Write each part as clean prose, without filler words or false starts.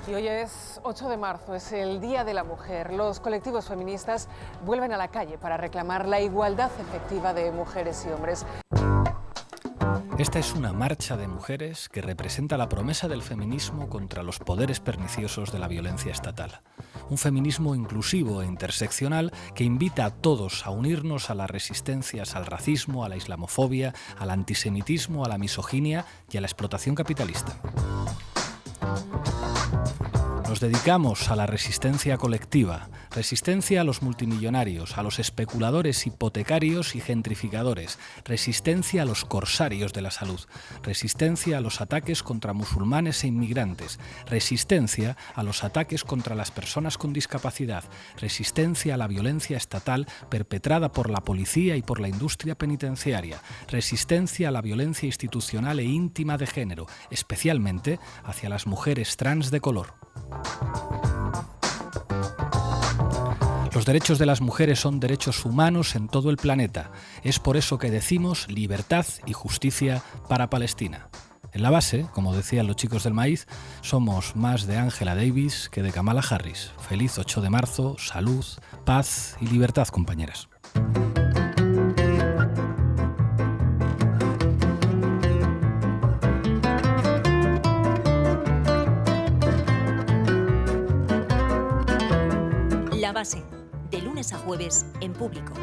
Y hoy es 8 de marzo, es el Día de la Mujer. Los colectivos feministas vuelven a la calle para reclamar la igualdad efectiva de mujeres y hombres. Esta es una marcha de mujeres que representa la promesa del feminismo contra los poderes perniciosos de la violencia estatal. Un feminismo inclusivo e interseccional que invita a todos a unirnos a las resistencias al racismo, a la islamofobia, al antisemitismo, a la misoginia y a la explotación capitalista. Nos dedicamos a la resistencia colectiva, resistencia a los multimillonarios, a los especuladores hipotecarios y gentrificadores, resistencia a los corsarios de la salud, resistencia a los ataques contra musulmanes e inmigrantes, resistencia a los ataques contra las personas con discapacidad, resistencia a la violencia estatal perpetrada por la policía y por la industria penitenciaria, resistencia a la violencia institucional e íntima de género, especialmente hacia las mujeres trans de color. Los derechos de las mujeres son derechos humanos en todo el planeta. Es por eso que decimos libertad y justicia para Palestina. En la base, como decían los chicos del maíz, somos más de Angela Davis que de Kamala Harris. Feliz 8 de marzo, salud, paz y libertad, compañeras. La Base, de lunes a jueves en Público.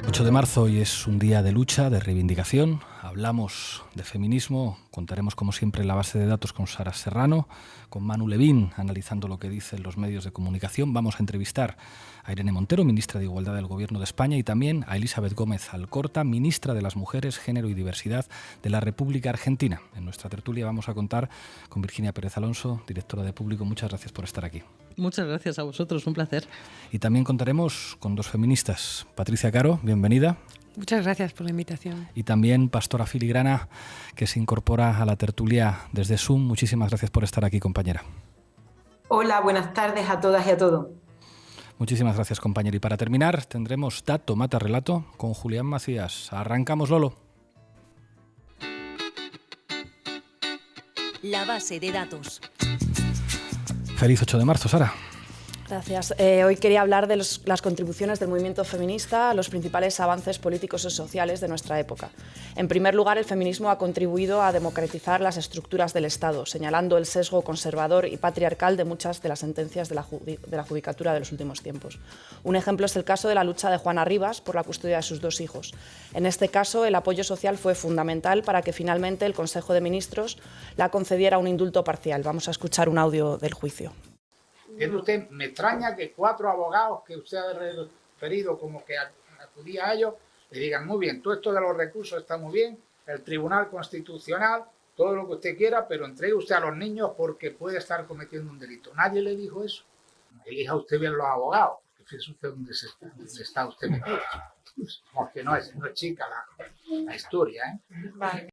8 de marzo hoy es un día de lucha, de reivindicación. Hablamos de feminismo, contaremos como siempre la base de datos con Sara Serrano, con Manu Levín analizando lo que dicen los medios de comunicación. Vamos a entrevistar a Irene Montero, ministra de Igualdad del Gobierno de España, y también a Elizabeth Gómez Alcorta, ministra de las Mujeres, Género y Diversidad de la República Argentina. En nuestra tertulia vamos a contar con Virginia Pérez Alonso, directora de Público. Muchas gracias por estar aquí. Muchas gracias a vosotros, un placer. Y también contaremos con dos feministas. Patricia Caro, bienvenida. Muchas gracias por la invitación. Y también Pastora Filigrana, que se incorpora a la tertulia desde Zoom. Muchísimas gracias por estar aquí, compañera. Hola, buenas tardes a todas y a todos. Muchísimas gracias, compañera. Y para terminar, tendremos Dato Mata Relato con Julián Macías. Arrancamos, Lolo. La base de datos. Feliz 8 de marzo, Sara. Gracias. Hoy quería hablar de las contribuciones del movimiento feminista a los principales avances políticos y sociales de nuestra época. En primer lugar, el feminismo ha contribuido a democratizar las estructuras del Estado, señalando el sesgo conservador y patriarcal de muchas de las sentencias de la judicatura de los últimos tiempos. Un ejemplo es el caso de la lucha de Juana Rivas por la custodia de sus dos hijos. En este caso, el apoyo social fue fundamental para que finalmente el Consejo de Ministros la concediera un indulto parcial. Vamos a escuchar un audio del juicio. Usted, me extraña que 4 abogados que usted ha referido como que acudía a ellos le digan, muy bien, todo esto de los recursos está muy bien, el Tribunal Constitucional, todo lo que usted quiera, pero entregue usted a los niños porque puede estar cometiendo un delito. Nadie le dijo eso. Elija usted bien los abogados, porque fíjese usted dónde está usted metido. Porque no es chica la historia, ¿eh? Vale.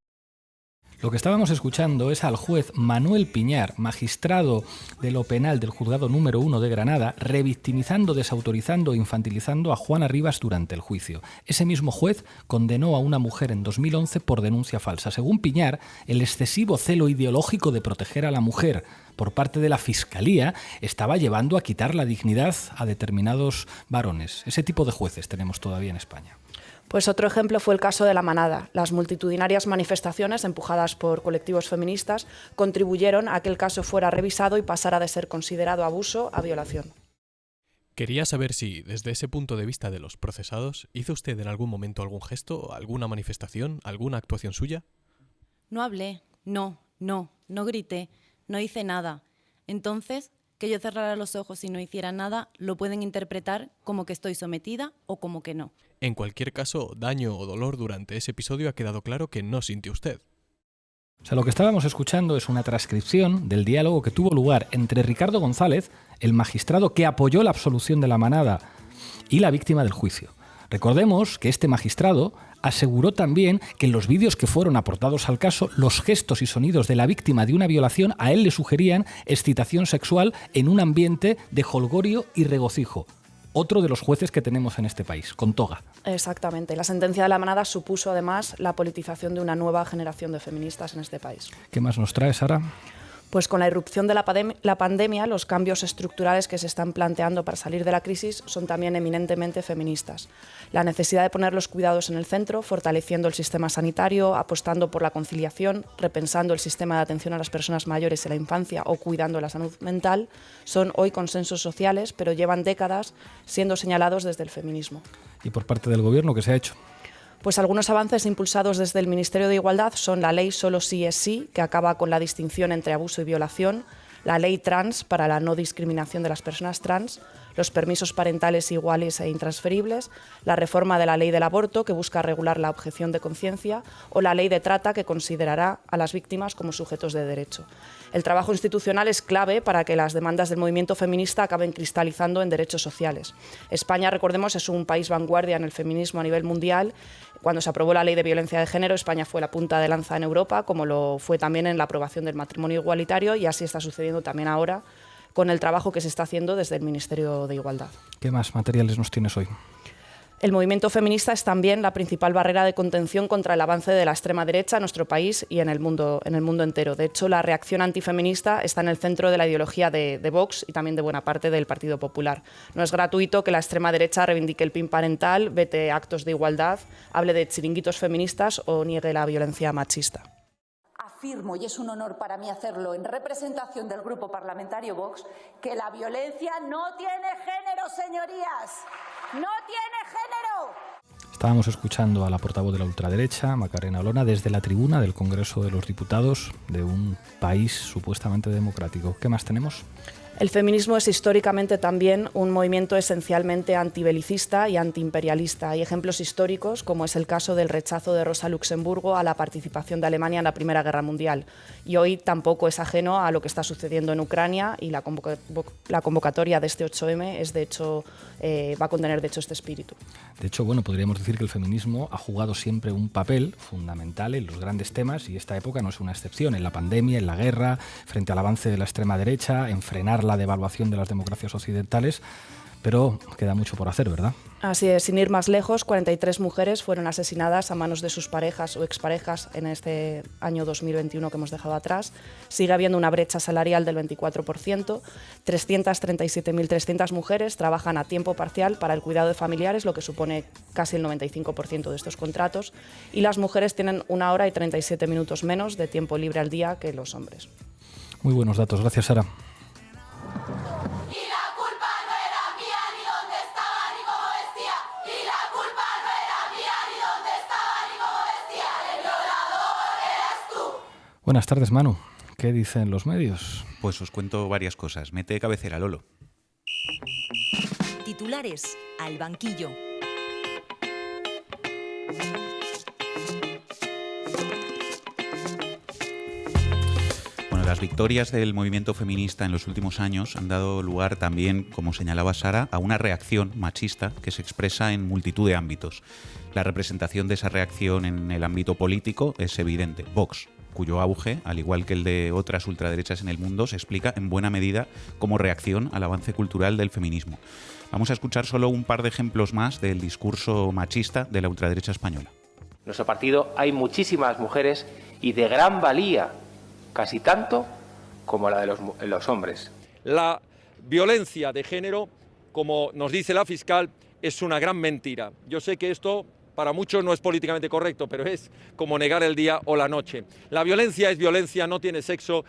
Lo que estábamos escuchando es al juez Manuel Piñar, magistrado de lo penal del juzgado número 1 de Granada, revictimizando, desautorizando e infantilizando a Juana Rivas durante el juicio. Ese mismo juez condenó a una mujer en 2011 por denuncia falsa. Según Piñar, el excesivo celo ideológico de proteger a la mujer por parte de la Fiscalía estaba llevando a quitar la dignidad a determinados varones. Ese tipo de jueces tenemos todavía en España. Pues otro ejemplo fue el caso de La Manada. Las multitudinarias manifestaciones empujadas por colectivos feministas contribuyeron a que el caso fuera revisado y pasara de ser considerado abuso a violación. Quería saber si, desde ese punto de vista de los procesados, ¿hizo usted en algún momento algún gesto, alguna manifestación, alguna actuación suya? No hablé, no grité, no hice nada. Entonces, que yo cerrara los ojos y no hiciera nada, lo pueden interpretar como que estoy sometida o como que no. En cualquier caso, daño o dolor durante ese episodio ha quedado claro que no sintió usted. O sea, lo que estábamos escuchando es una transcripción del diálogo que tuvo lugar entre Ricardo González, el magistrado que apoyó la absolución de La Manada, y la víctima del juicio. Recordemos que este magistrado aseguró también que en los vídeos que fueron aportados al caso, los gestos y sonidos de la víctima de una violación a él le sugerían excitación sexual en un ambiente de jolgorio y regocijo. otro de los jueces que tenemos en este país, con toga. Exactamente. La sentencia de la manada supuso además la politización de una nueva generación de feministas en este país. ¿Qué más nos trae, Sara? Pues con la irrupción de la pandemia, los cambios estructurales que se están planteando para salir de la crisis son también eminentemente feministas. La necesidad de poner los cuidados en el centro, fortaleciendo el sistema sanitario, apostando por la conciliación, repensando el sistema de atención a las personas mayores y la infancia o cuidando la salud mental, son hoy consensos sociales, pero llevan décadas siendo señalados desde el feminismo. ¿Y por parte del Gobierno qué se ha hecho? Pues algunos avances impulsados desde el Ministerio de Igualdad son la ley Solo sí es sí, que acaba con la distinción entre abuso y violación, la ley trans para la no discriminación de las personas trans, los permisos parentales iguales e intransferibles, la reforma de la ley del aborto, que busca regular la objeción de conciencia, o la ley de trata, que considerará a las víctimas como sujetos de derecho. El trabajo institucional es clave para que las demandas del movimiento feminista acaben cristalizando en derechos sociales. España, recordemos, es un país vanguardia en el feminismo a nivel mundial. Cuando se aprobó la ley de violencia de género, España fue la punta de lanza en Europa, como lo fue también en la aprobación del matrimonio igualitario, y así está sucediendo también ahora con el trabajo que se está haciendo desde el Ministerio de Igualdad. ¿Qué más materiales nos tienes hoy? El movimiento feminista es también la principal barrera de contención contra el avance de la extrema derecha en nuestro país y en el mundo entero. De hecho, la reacción antifeminista está en el centro de la ideología de Vox y también de buena parte del Partido Popular. No es gratuito que la extrema derecha reivindique el PIN parental, vete actos de igualdad, hable de chiringuitos feministas o niegue la violencia machista. Afirmo, y es un honor para mí hacerlo en representación del Grupo Parlamentario Vox, que la violencia no tiene género, señorías. ¡No tiene género! Estábamos escuchando a la portavoz de la ultraderecha, Macarena Olona, desde la tribuna del Congreso de los Diputados de un país supuestamente democrático. ¿Qué más tenemos? El feminismo es históricamente también un movimiento esencialmente antibelicista y antiimperialista. Hay ejemplos históricos, como es el caso del rechazo de Rosa Luxemburgo a la participación de Alemania en la Primera Guerra Mundial. Y hoy tampoco es ajeno a lo que está sucediendo en Ucrania, y la convocatoria de este 8M es, de hecho, va a contener de hecho este espíritu. De hecho, bueno, podríamos decir que el feminismo ha jugado siempre un papel fundamental en los grandes temas, y esta época no es una excepción, en la pandemia, en la guerra, frente al avance de la extrema derecha, en frenar la devaluación de las democracias occidentales, pero queda mucho por hacer, ¿verdad? Así es, sin ir más lejos, 43 mujeres fueron asesinadas a manos de sus parejas o exparejas en este año 2021 que hemos dejado atrás. Sigue habiendo una brecha salarial del 24%, 337.300 mujeres trabajan a tiempo parcial para el cuidado de familiares, lo que supone casi el 95% de estos contratos, y las mujeres tienen 1 hora y 37 minutos menos de tiempo libre al día que los hombres. Muy buenos datos, gracias, Sara. Buenas tardes, Manu. ¿Qué dicen los medios? Pues os cuento varias cosas. Mete de cabecera, Lolo. Titulares al banquillo. Bueno, las victorias del movimiento feminista en los últimos años han dado lugar también, como señalaba Sara, a una reacción machista que se expresa en multitud de ámbitos. La representación de esa reacción en el ámbito político es evidente. Vox, cuyo auge, al igual que el de otras ultraderechas en el mundo, se explica en buena medida como reacción al avance cultural del feminismo. Vamos a escuchar solo un par de ejemplos más del discurso machista de la ultraderecha española. En nuestro partido hay muchísimas mujeres y de gran valía, casi tanto como la de los hombres. La violencia de género, como nos dice la fiscal, es una gran mentira. Yo sé que esto para muchos no es políticamente correcto, pero es como negar el día o la noche. La violencia es violencia, no tiene sexo.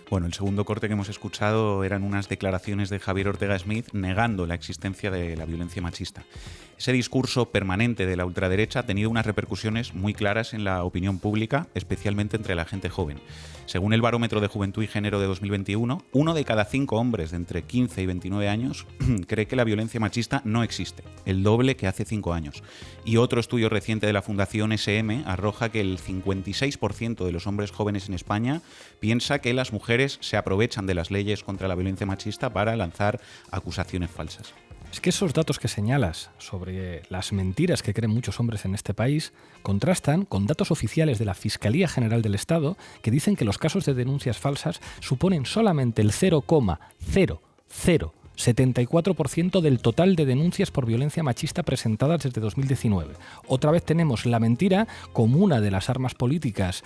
Bueno, el segundo corte que hemos escuchado eran unas declaraciones de Javier Ortega Smith negando la existencia de la violencia machista. Ese discurso permanente de la ultraderecha ha tenido unas repercusiones muy claras en la opinión pública, especialmente entre la gente joven. Según el Barómetro de Juventud y Género de 2021, 1 de cada 5 hombres de entre 15 y 29 años cree que la violencia machista no existe, el doble que hace 5 años. Y otro estudio reciente de la Fundación SM arroja que el 56% de los hombres jóvenes en España piensa que las mujeres se aprovechan de las leyes contra la violencia machista para lanzar acusaciones falsas. Es que esos datos que señalas sobre las mentiras que creen muchos hombres en este país contrastan con datos oficiales de la Fiscalía General del Estado que dicen que los casos de denuncias falsas suponen solamente el 0,00 74% del total de denuncias por violencia machista presentadas desde 2019. Otra vez tenemos la mentira como una de las armas políticas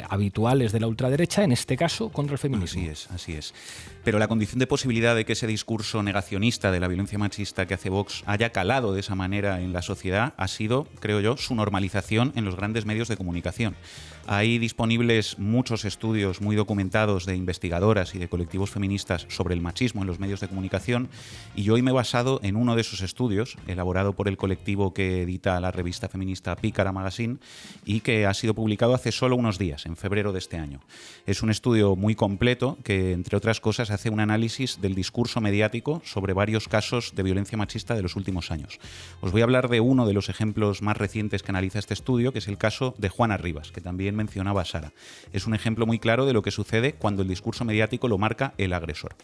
habituales de la ultraderecha, en este caso contra el feminismo. Así es. Pero la condición de posibilidad de que ese discurso negacionista de la violencia machista que hace Vox haya calado de esa manera en la sociedad ha sido, creo yo, su normalización en los grandes medios de comunicación. Hay disponibles muchos estudios muy documentados de investigadoras y de colectivos feministas sobre el machismo en los medios de comunicación, y yo hoy me he basado en uno de esos estudios, elaborado por el colectivo que edita la revista feminista Pícara Magazine y que ha sido publicado hace solo unos días, en febrero de este año. Es un estudio muy completo que, entre otras cosas, hace un análisis del discurso mediático sobre varios casos de violencia machista de los últimos años. Os voy a hablar de uno de los ejemplos más recientes que analiza este estudio, que es el caso de Juana Rivas, que también mencionaba Sara. Es un ejemplo muy claro de lo que sucede cuando el discurso mediático lo marca el agresor.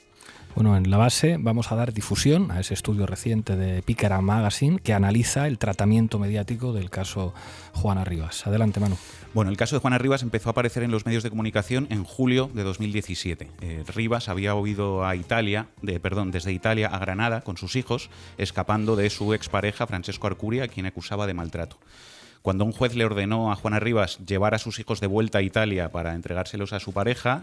Bueno, en la base vamos a dar difusión a ese estudio reciente de Pícara Magazine que analiza el tratamiento mediático del caso Juana Rivas. Adelante, Manu. Bueno, el caso de Juana Rivas empezó a aparecer en los medios de comunicación en julio de 2017. Rivas había huido desde Italia a Granada con sus hijos, escapando de su expareja Francesco Arcuri, a quien acusaba de maltrato. Cuando un juez le ordenó a Juana Rivas llevar a sus hijos de vuelta a Italia para entregárselos a su pareja,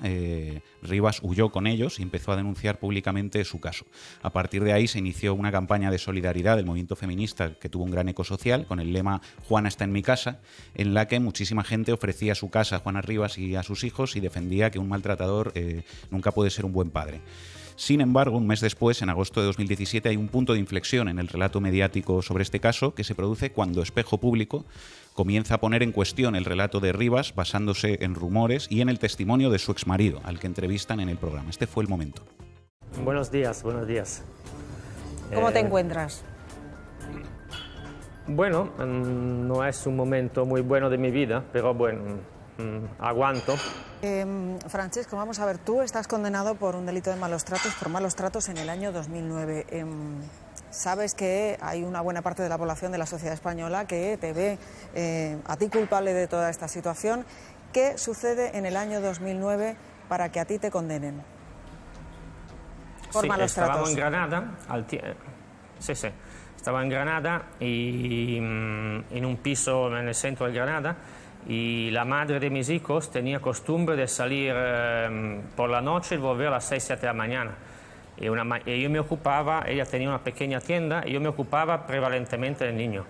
Rivas huyó con ellos y empezó a denunciar públicamente su caso. A partir de ahí se inició una campaña de solidaridad del movimiento feminista que tuvo un gran eco social con el lema «Juana está en mi casa», en la que muchísima gente ofrecía su casa a Juana Rivas y a sus hijos y defendía que un maltratador nunca puede ser un buen padre. Sin embargo, un mes después, en agosto de 2017, hay un punto de inflexión en el relato mediático sobre este caso que se produce cuando Espejo Público comienza a poner en cuestión el relato de Rivas basándose en rumores y en el testimonio de su exmarido, al que entrevistan en el programa. Este fue el momento. Buenos días. ¿Cómo te encuentras? Bueno, no es un momento muy bueno de mi vida, pero bueno, aguanto. Francesco, vamos a ver, tú estás condenado por un delito de malos tratos en el año 2009. Sabes que hay una buena parte de la población de la sociedad española que te ve a ti culpable de toda esta situación. ¿Qué sucede en el año 2009 para que a ti te condenen por malos tratos? Estábamos en Granada, estaba en Granada y en un piso en el centro de Granada. Y la madre de mis hijos tenía costumbre de salir por la noche y volver a las 6-7 de la mañana. Y yo me ocupaba, ella tenía una pequeña tienda y yo me ocupaba prevalentemente del niño.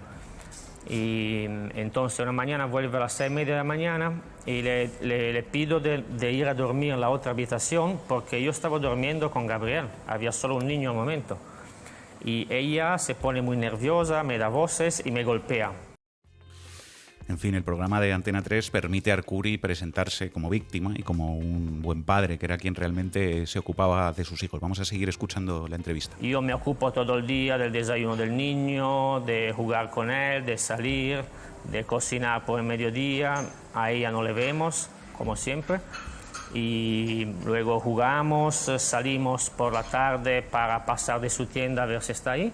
Y entonces una mañana vuelve a las 6:30 de la mañana y le pido de ir a dormir en la otra habitación porque yo estaba durmiendo con Gabriel, había solo un niño al momento. Y ella se pone muy nerviosa, me da voces y me golpea. En fin, el programa de Antena 3 permite a Arcuri presentarse como víctima y como un buen padre, que era quien realmente se ocupaba de sus hijos. Vamos a seguir escuchando la entrevista. Yo me ocupo todo el día del desayuno del niño, de jugar con él, de salir, de cocinar por el mediodía. A ella no le vemos, como siempre. Y luego jugamos, salimos por la tarde para pasar de su tienda a ver si está ahí.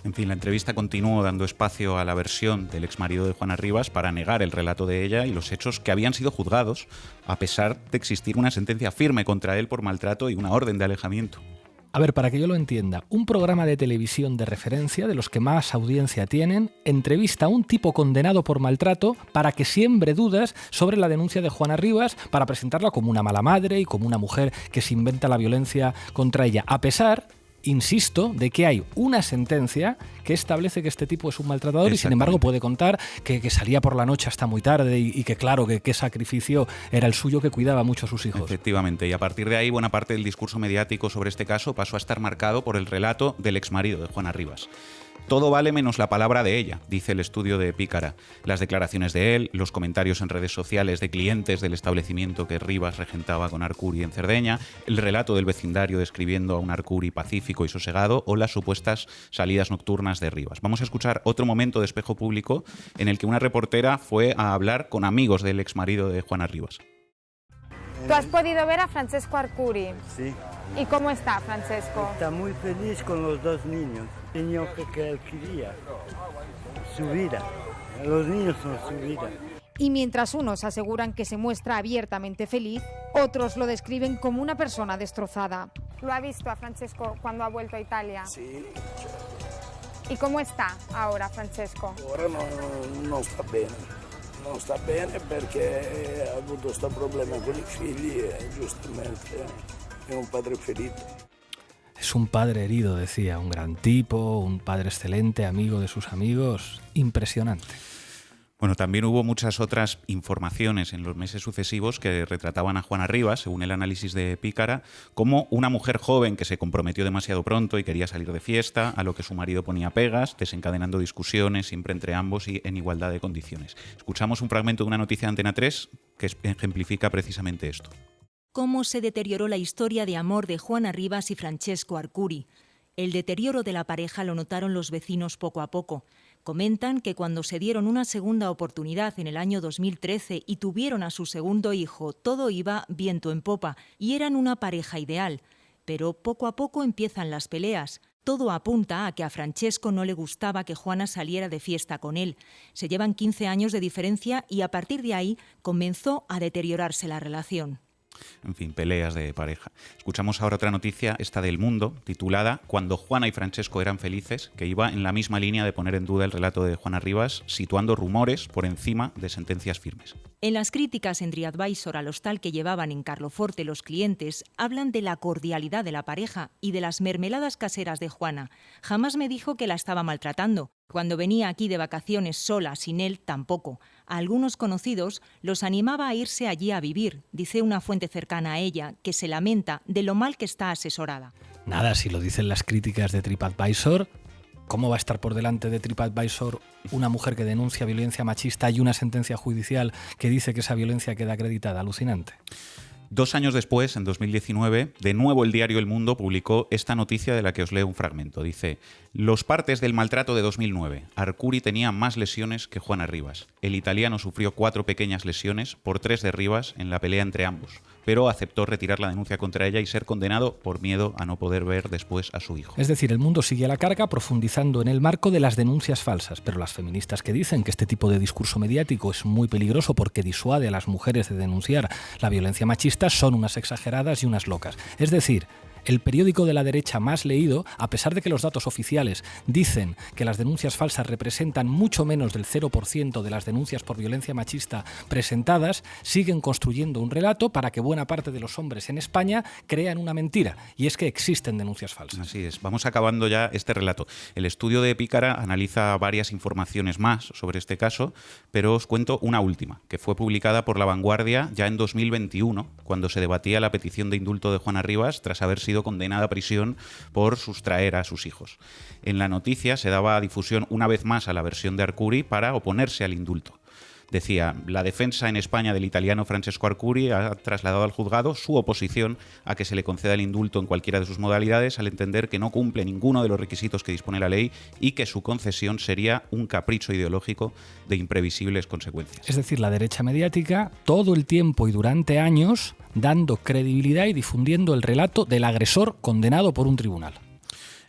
En fin, la entrevista continuó dando espacio a la versión del exmarido de Juana Rivas para negar el relato de ella y los hechos que habían sido juzgados, a pesar de existir una sentencia firme contra él por maltrato y una orden de alejamiento. A ver, para que yo lo entienda, un programa de televisión de referencia, de los que más audiencia tienen, entrevista a un tipo condenado por maltrato para que siembre dudas sobre la denuncia de Juana Rivas, para presentarla como una mala madre y como una mujer que se inventa la violencia contra ella, a pesar, insisto, de que hay una sentencia que establece que este tipo es un maltratador y sin embargo puede contar que salía por la noche hasta muy tarde y que claro, que qué sacrificio era el suyo, que cuidaba mucho a sus hijos. Efectivamente, y a partir de ahí buena parte del discurso mediático sobre este caso pasó a estar marcado por el relato del exmarido de Juana Rivas. Todo vale menos la palabra de ella, dice el estudio de Pícara. Las declaraciones de él, los comentarios en redes sociales de clientes del establecimiento que Rivas regentaba con Arcuri en Cerdeña, el relato del vecindario describiendo a un Arcuri pacífico y sosegado o las supuestas salidas nocturnas de Rivas. Vamos a escuchar otro momento de Espejo Público en el que una reportera fue a hablar con amigos del exmarido de Juana Rivas. ¿Tú has podido ver a Francesco Arcuri? Sí. ¿Y cómo está Francesco? Está muy feliz con los dos niños. El niño que él quería. Su vida. Los niños son su vida. Y mientras unos aseguran que se muestra abiertamente feliz, otros lo describen como una persona destrozada. ¿Lo ha visto a Francesco cuando ha vuelto a Italia? Sì, ¿Y cómo está ahora Francesco? ora non sta bene. Non sta bene perché ha avuto questo problema con i figli e giustamente è un padre ferito. Es un padre herido, decía, un gran tipo, un padre excelente, amigo de sus amigos, impresionante. Bueno, también hubo muchas otras informaciones en los meses sucesivos que retrataban a Juana Rivas, según el análisis de Pícara, como una mujer joven que se comprometió demasiado pronto y quería salir de fiesta, a lo que su marido ponía pegas, desencadenando discusiones siempre entre ambos y en igualdad de condiciones. Escuchamos un fragmento de una noticia de Antena 3 que ejemplifica precisamente esto. Cómo se deterioró la historia de amor de Juana Rivas y Francesco Arcuri. El deterioro de la pareja lo notaron los vecinos poco a poco. Comentan que cuando se dieron una segunda oportunidad en el año 2013 y tuvieron a su segundo hijo, todo iba viento en popa y eran una pareja ideal. Pero poco a poco empiezan las peleas. Todo apunta a que a Francesco no le gustaba que Juana saliera de fiesta con él. Se llevan 15 años de diferencia y a partir de ahí comenzó a deteriorarse la relación. En fin, peleas de pareja. Escuchamos ahora otra noticia, esta del Mundo, titulada Cuando Juana y Francesco eran felices, que iba en la misma línea de poner en duda el relato de Juana Rivas, situando rumores por encima de sentencias firmes. En las críticas en TripAdvisor al hostal que llevaban en Carloforte los clientes, hablan de la cordialidad de la pareja y de las mermeladas caseras de Juana. Jamás me dijo que la estaba maltratando. Cuando venía aquí de vacaciones sola, sin él, tampoco. A algunos conocidos los animaba a irse allí a vivir, dice una fuente cercana a ella, que se lamenta de lo mal que está asesorada. Nada, si lo dicen las críticas de TripAdvisor, ¿cómo va a estar por delante de TripAdvisor una mujer que denuncia violencia machista y una sentencia judicial que dice que esa violencia queda acreditada? Alucinante. 2 años después, en 2019, de nuevo el diario El Mundo publicó esta noticia de la que os leo un fragmento. Dice: los partes del maltrato de 2009. Arcuri tenía más lesiones que Juana Rivas. El italiano sufrió 4 pequeñas lesiones por 3 de Rivas en la pelea entre ambos, pero aceptó retirar la denuncia contra ella y ser condenado por miedo a no poder ver después a su hijo. Es decir, El Mundo sigue a la carga profundizando en el marco de las denuncias falsas, pero las feministas que dicen que este tipo de discurso mediático es muy peligroso porque disuade a las mujeres de denunciar la violencia machista son unas exageradas y unas locas. Es decir, el periódico de la derecha más leído, a pesar de que los datos oficiales dicen que las denuncias falsas representan mucho menos del 0% de las denuncias por violencia machista presentadas, siguen construyendo un relato para que buena parte de los hombres en España crean una mentira, y es que existen denuncias falsas. Así es, vamos acabando ya este relato. El estudio de Pícara analiza varias informaciones más sobre este caso, pero os cuento una última, que fue publicada por La Vanguardia ya en 2021, cuando se debatía la petición de indulto de Juana Rivas tras haber sido condenada a prisión por sustraer a sus hijos. En la noticia se daba difusión una vez más a la versión de Arcuri para oponerse al indulto. Decía: la defensa en España del italiano Francesco Arcuri ha trasladado al juzgado su oposición a que se le conceda el indulto en cualquiera de sus modalidades, al entender que no cumple ninguno de los requisitos que dispone la ley y que su concesión sería un capricho ideológico de imprevisibles consecuencias. Es decir, la derecha mediática todo el tiempo y durante años dando credibilidad y difundiendo el relato del agresor condenado por un tribunal.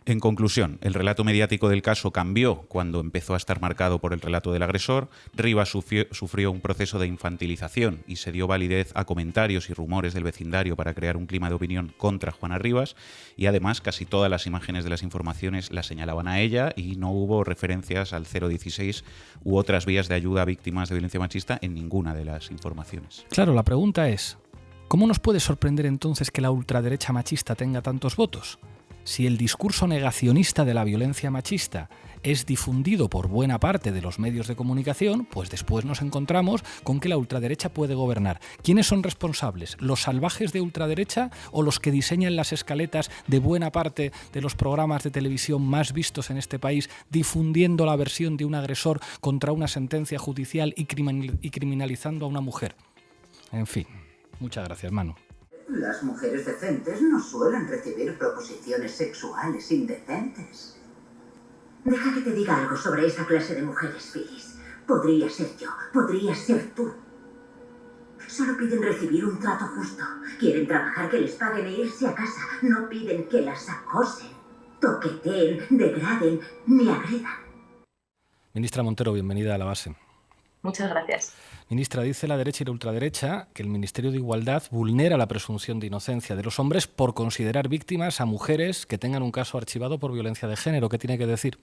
En conclusión, el relato mediático del caso cambió cuando empezó a estar marcado por el relato del agresor. Rivas sufrió un proceso de infantilización y se dio validez a comentarios y rumores del vecindario para crear un clima de opinión contra Juana Rivas, y además casi todas las imágenes de las informaciones la señalaban a ella y no hubo referencias al 016 u otras vías de ayuda a víctimas de violencia machista en ninguna de las informaciones. Claro, la pregunta es, ¿cómo nos puede sorprender entonces que la ultraderecha machista tenga tantos votos? Si el discurso negacionista de la violencia machista es difundido por buena parte de los medios de comunicación, pues después nos encontramos con que la ultraderecha puede gobernar. ¿Quiénes son responsables? ¿Los salvajes de ultraderecha o los que diseñan las escaletas de buena parte de los programas de televisión más vistos en este país, difundiendo la versión de un agresor contra una sentencia judicial y criminalizando a una mujer? En fin, muchas gracias, Manu. Las mujeres decentes no suelen recibir proposiciones sexuales indecentes. Deja que te diga algo sobre esa clase de mujeres, Phyllis. Podría ser yo, podría ser tú. Solo piden recibir un trato justo. Quieren trabajar, que les paguen e irse a casa. No piden que las acosen, toqueteen, degraden ni agredan. Ministra Montero, bienvenida a La Base. Muchas gracias. Ministra, dice la derecha y la ultraderecha que el Ministerio de Igualdad vulnera la presunción de inocencia de los hombres por considerar víctimas a mujeres que tengan un caso archivado por violencia de género. ¿Qué tiene que decir?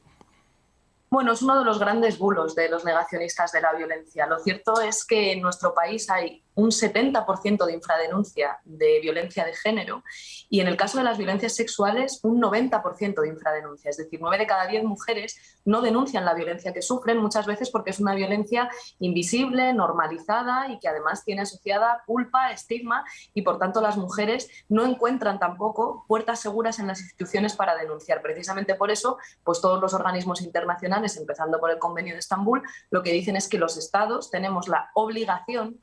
Bueno, es uno de los grandes bulos de los negacionistas de la violencia. Lo cierto es que en nuestro país hay un 70% de infradenuncia de violencia de género y en el caso de las violencias sexuales un 90% de infradenuncia. Es decir, 9 de cada 10 mujeres no denuncian la violencia que sufren, muchas veces porque es una violencia invisible, normalizada y que además tiene asociada culpa, estigma y por tanto las mujeres no encuentran tampoco puertas seguras en las instituciones para denunciar. Precisamente por eso, pues todos los organismos internacionales, empezando por el Convenio de Estambul, lo que dicen es que los Estados tenemos la obligación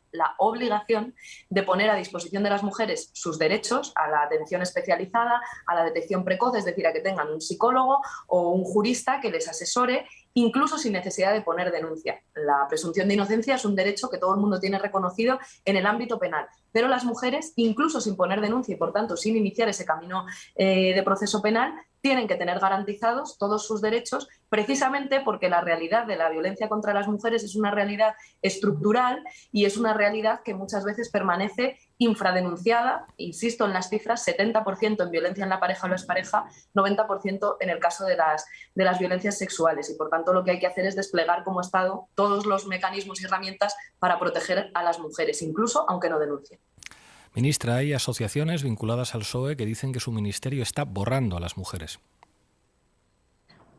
de poner a disposición de las mujeres sus derechos a la atención especializada, a la detección precoz, es decir, a que tengan un psicólogo o un jurista que les asesore, incluso sin necesidad de poner denuncia. La presunción de inocencia es un derecho que todo el mundo tiene reconocido en el ámbito penal, pero las mujeres, incluso sin poner denuncia y por tanto sin iniciar ese camino de proceso penal, tienen que tener garantizados todos sus derechos, precisamente porque la realidad de la violencia contra las mujeres es una realidad estructural y es una realidad que muchas veces permanece infradenunciada, insisto en las cifras, 70% en violencia en la pareja o la expareja, 90% en el caso de las violencias sexuales y por tanto lo que hay que hacer es desplegar como Estado todos los mecanismos y herramientas para proteger a las mujeres, incluso aunque no denuncien. Ministra, hay asociaciones vinculadas al PSOE que dicen que su ministerio está borrando a las mujeres.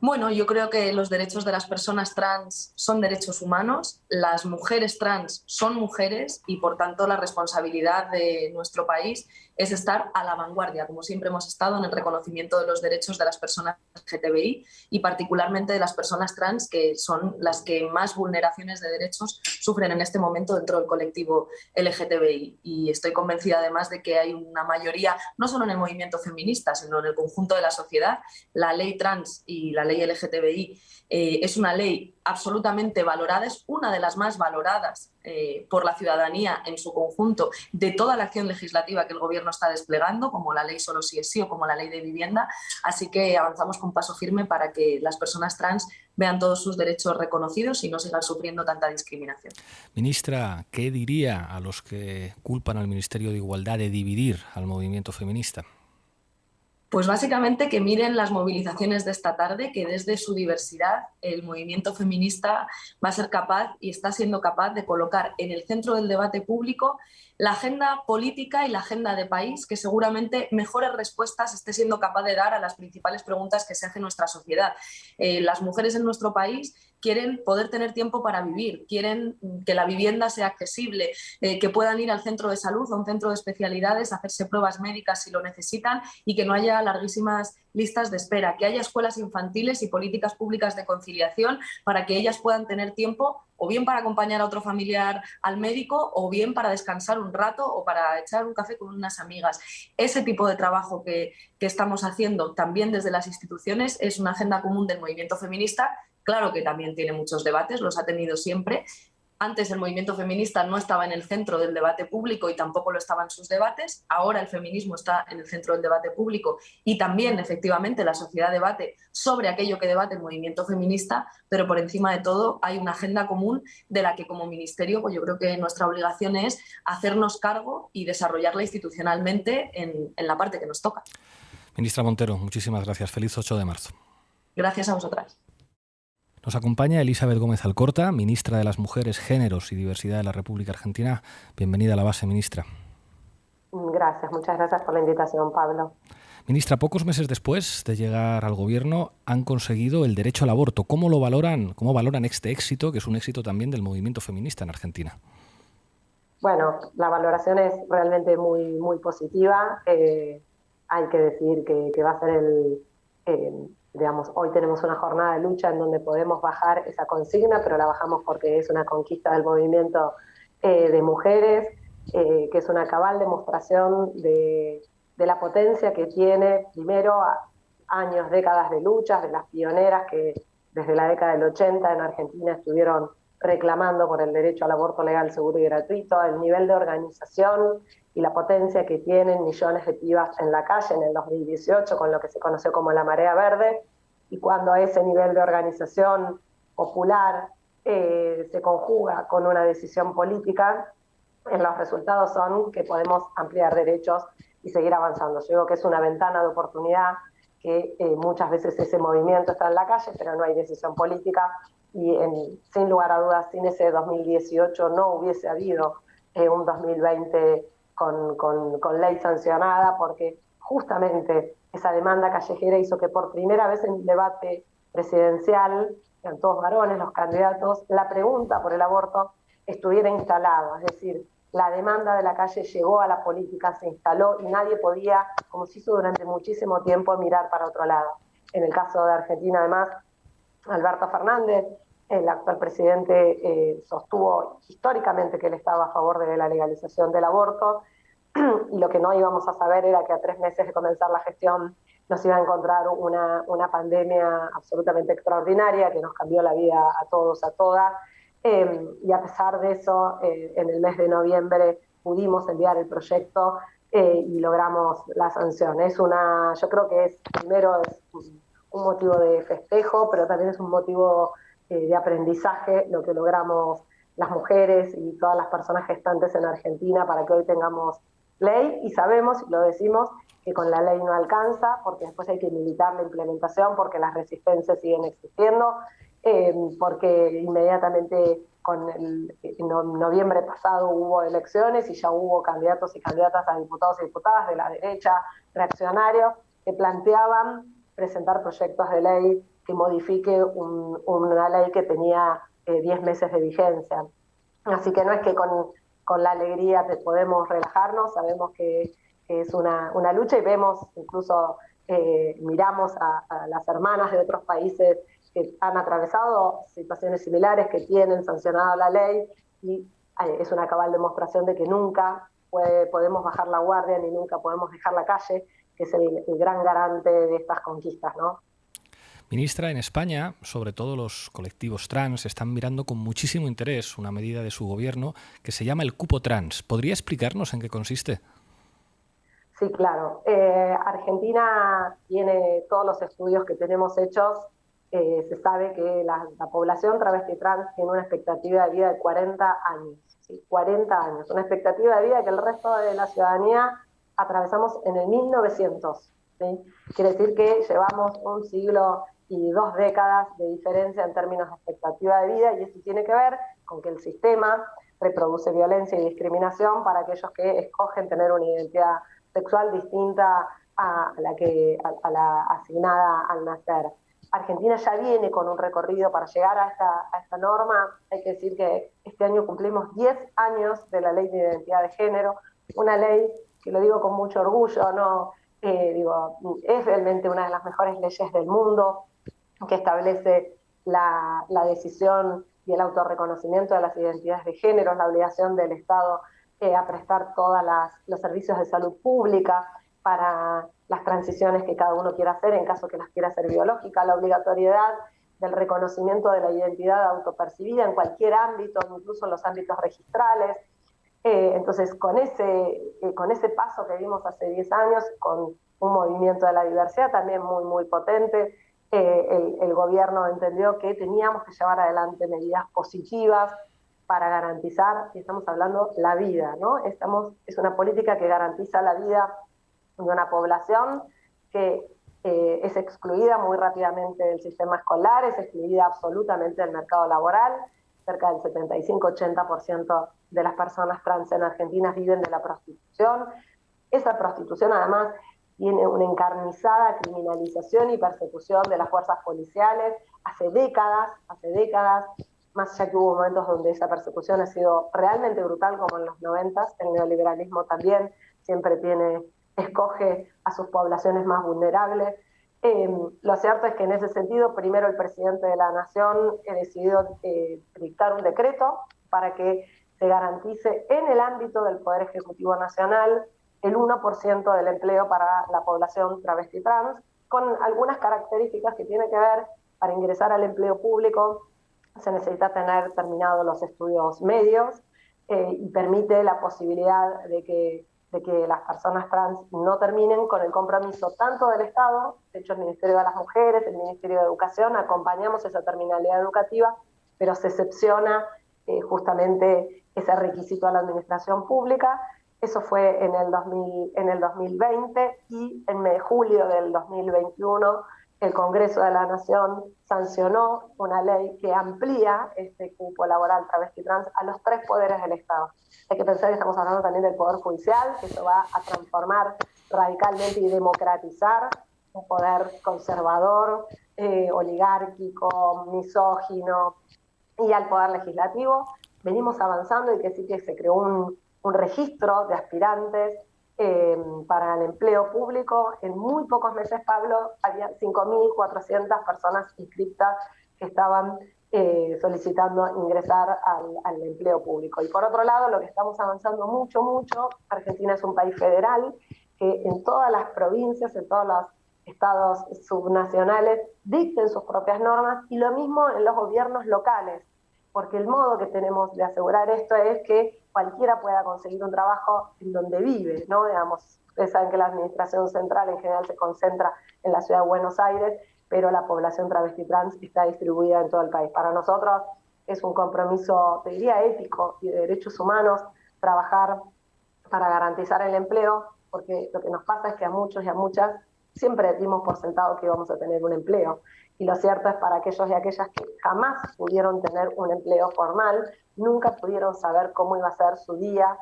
Bueno, yo creo que los derechos de las personas trans son derechos humanos, las mujeres trans son mujeres y por tanto la responsabilidad de nuestro país es estar a la vanguardia, como siempre hemos estado en el reconocimiento de los derechos de las personas LGTBI y particularmente de las personas trans, que son las que más vulneraciones de derechos sufren en este momento dentro del colectivo LGTBI. Y estoy convencida además de que hay una mayoría, no solo en el movimiento feminista, sino en el conjunto de la sociedad. La ley trans y la ley LGTBI es una ley absolutamente valorada, es una de las más valoradas por la ciudadanía en su conjunto de toda la acción legislativa que el Gobierno está desplegando, como la ley Solo sí es sí o como la ley de vivienda. Así que avanzamos con paso firme para que las personas trans vean todos sus derechos reconocidos y no sigan sufriendo tanta discriminación. Ministra, ¿qué diría a los que culpan al Ministerio de Igualdad de dividir al movimiento feminista? Pues básicamente que miren las movilizaciones de esta tarde, que desde su diversidad el movimiento feminista va a ser capaz y está siendo capaz de colocar en el centro del debate público la agenda política y la agenda de país que seguramente mejores respuestas esté siendo capaz de dar a las principales preguntas que se hace nuestra sociedad. Las mujeres en nuestro país quieren poder tener tiempo para vivir, quieren que la vivienda sea accesible, que puedan ir al centro de salud, a un centro de especialidades, hacerse pruebas médicas si lo necesitan y que no haya larguísimas listas de espera, que haya escuelas infantiles y políticas públicas de conciliación para que ellas puedan tener tiempo o bien para acompañar a otro familiar al médico o bien para descansar un rato o para echar un café con unas amigas. Ese tipo de trabajo que estamos haciendo también desde las instituciones es una agenda común del movimiento feminista. Claro que también tiene muchos debates, los ha tenido siempre. Antes el movimiento feminista no estaba en el centro del debate público y tampoco lo estaban sus debates. Ahora el feminismo está en el centro del debate público y también efectivamente la sociedad debate sobre aquello que debate el movimiento feminista, pero por encima de todo hay una agenda común de la que como ministerio pues yo creo que nuestra obligación es hacernos cargo y desarrollarla institucionalmente en la parte que nos toca. Ministra Montero, muchísimas gracias. Feliz 8 de marzo. Gracias a vosotras. Nos acompaña Elizabeth Gómez Alcorta, ministra de las Mujeres, Géneros y Diversidad de la República Argentina. Bienvenida a La Base, ministra. Gracias, muchas gracias por la invitación, Pablo. Ministra, pocos meses después de llegar al Gobierno han conseguido el derecho al aborto. ¿Cómo lo valoran? ¿Cómo valoran este éxito, que es un éxito también del movimiento feminista en Argentina? Bueno, la valoración es realmente muy, muy positiva. Hay que decir que va a ser digamos, hoy tenemos una jornada de lucha en donde podemos bajar esa consigna, pero la bajamos porque es una conquista del movimiento de mujeres, que es una cabal demostración de la potencia que tiene, primero, años, décadas de luchas, de las pioneras que desde la década del 80 en Argentina estuvieron reclamando por el derecho al aborto legal, seguro y gratuito, el nivel de organización y la potencia que tienen millones de pibas en la calle en el 2018 con lo que se conoció como la Marea Verde, y cuando ese nivel de organización popular se conjuga con una decisión política, los resultados son que podemos ampliar derechos y seguir avanzando. Yo digo que es una ventana de oportunidad, que muchas veces ese movimiento está en la calle, pero no hay decisión política, y sin lugar a dudas, sin ese 2018 no hubiese habido un 2020 con ley sancionada, porque justamente esa demanda callejera hizo que por primera vez en el debate presidencial, eran todos varones los candidatos, la pregunta por el aborto estuviera instalada, es decir, la demanda de la calle llegó a la política, se instaló y nadie podía, como se hizo durante muchísimo tiempo, mirar para otro lado. En el caso de Argentina, además, Alberto Fernández, el actual presidente, sostuvo históricamente que él estaba a favor de la legalización del aborto, y lo que no íbamos a saber era que a 3 meses de comenzar la gestión nos iba a encontrar una pandemia absolutamente extraordinaria que nos cambió la vida a todos, a todas. Y a pesar de eso, en el mes de noviembre pudimos enviar el proyecto y logramos la sanción. Yo creo que primero es un motivo de festejo, pero también es un motivo de aprendizaje lo que logramos las mujeres y todas las personas gestantes en Argentina para que hoy tengamos ley, y sabemos, y lo decimos, que con la ley no alcanza, porque después hay que militar la implementación, porque las resistencias siguen existiendo, porque inmediatamente en noviembre pasado hubo elecciones y ya hubo candidatos y candidatas a diputados y diputadas de la derecha, reaccionarios, que planteaban presentar proyectos de ley que modifique una ley que tenía 10 meses de vigencia. Así que no es que con la alegría podemos relajarnos, sabemos que es una lucha, y vemos, incluso miramos a las hermanas de otros países que han atravesado situaciones similares, que tienen sancionado la ley, y es una cabal demostración de que nunca podemos bajar la guardia ni nunca podemos dejar la calle, que es el gran garante de estas conquistas, ¿no? Ministra, en España, sobre todo los colectivos trans, están mirando con muchísimo interés una medida de su gobierno que se llama el cupo trans. ¿Podría explicarnos en qué consiste? Sí, claro. Argentina tiene todos los estudios que tenemos hechos. Se sabe que la población travesti trans tiene una expectativa de vida de 40 años. ¿Sí? 40 años. Una expectativa de vida que el resto de la ciudadanía atravesamos en el 1900. ¿Sí? Quiere decir que llevamos 1 siglo y 2 décadas de diferencia en términos de expectativa de vida, y esto tiene que ver con que el sistema reproduce violencia y discriminación para aquellos que escogen tener una identidad sexual distinta a la asignada al nacer. Argentina ya viene con un recorrido para llegar a esta norma. Hay que decir que este año cumplimos 10 años de la Ley de Identidad de Género, una ley que, lo digo con mucho orgullo, ¿no? Es realmente una de las mejores leyes del mundo, que establece la decisión y el autorreconocimiento de las identidades de género, la obligación del Estado a prestar todos los servicios de salud pública para las transiciones que cada uno quiera hacer, en caso que las quiera hacer biológica, la obligatoriedad del reconocimiento de la identidad autopercibida en cualquier ámbito, incluso en los ámbitos registrales. Entonces, con ese paso que dimos hace 10 años, con un movimiento de la diversidad también muy, muy potente, el gobierno entendió que teníamos que llevar adelante medidas positivas para garantizar, y estamos hablando, la vida, ¿no? Es una política que garantiza la vida de una población que es excluida muy rápidamente del sistema escolar, es excluida absolutamente del mercado laboral. Cerca del 75-80% de las personas trans en Argentina viven de la prostitución. Esa prostitución, además, tiene una encarnizada criminalización y persecución de las fuerzas policiales hace décadas, más allá que hubo momentos donde esa persecución ha sido realmente brutal, como en los 90. El neoliberalismo también siempre escoge a sus poblaciones más vulnerables. Lo cierto es que en ese sentido, primero el presidente de la Nación decidió dictar un decreto para que se garantice en el ámbito del Poder Ejecutivo Nacional el 1% del empleo para la población travesti trans, con algunas características que tienen que ver, para ingresar al empleo público se necesita tener terminados los estudios medios, y permite la posibilidad de que las personas trans no terminen con el compromiso tanto del Estado, de hecho el Ministerio de las Mujeres, el Ministerio de Educación, acompañamos esa terminalidad educativa, pero se excepciona justamente ese requisito a la administración pública. Eso fue en el 2020 y en julio del 2021 el Congreso de la Nación sancionó una ley que amplía este cupo laboral travesti trans a los 3 poderes del Estado. Hay que pensar que estamos hablando también del Poder Judicial, que eso va a transformar radicalmente y democratizar un poder conservador, oligárquico, misógino, y al Poder Legislativo. Venimos avanzando y que sí que se creó un registro de aspirantes para el empleo público. En muy pocos meses, Pablo, había 5.400 personas inscritas que estaban solicitando ingresar al empleo público. Y por otro lado, lo que estamos avanzando mucho, Argentina es un país federal que en todas las provincias, en todos los estados subnacionales, dicten sus propias normas, y lo mismo en los gobiernos locales, porque el modo que tenemos de asegurar esto es que cualquiera pueda conseguir un trabajo en donde vive, ¿no? Digamos, ustedes saben que la administración central en general se concentra en la ciudad de Buenos Aires, pero la población travesti trans está distribuida en todo el país. Para nosotros es un compromiso, te diría, ético y de derechos humanos, trabajar para garantizar el empleo, porque lo que nos pasa es que a muchos y a muchas siempre dimos por sentado que íbamos a tener un empleo. Y lo cierto es, para aquellos y aquellas que jamás pudieron tener un empleo formal, nunca pudieron saber cómo iba a ser su día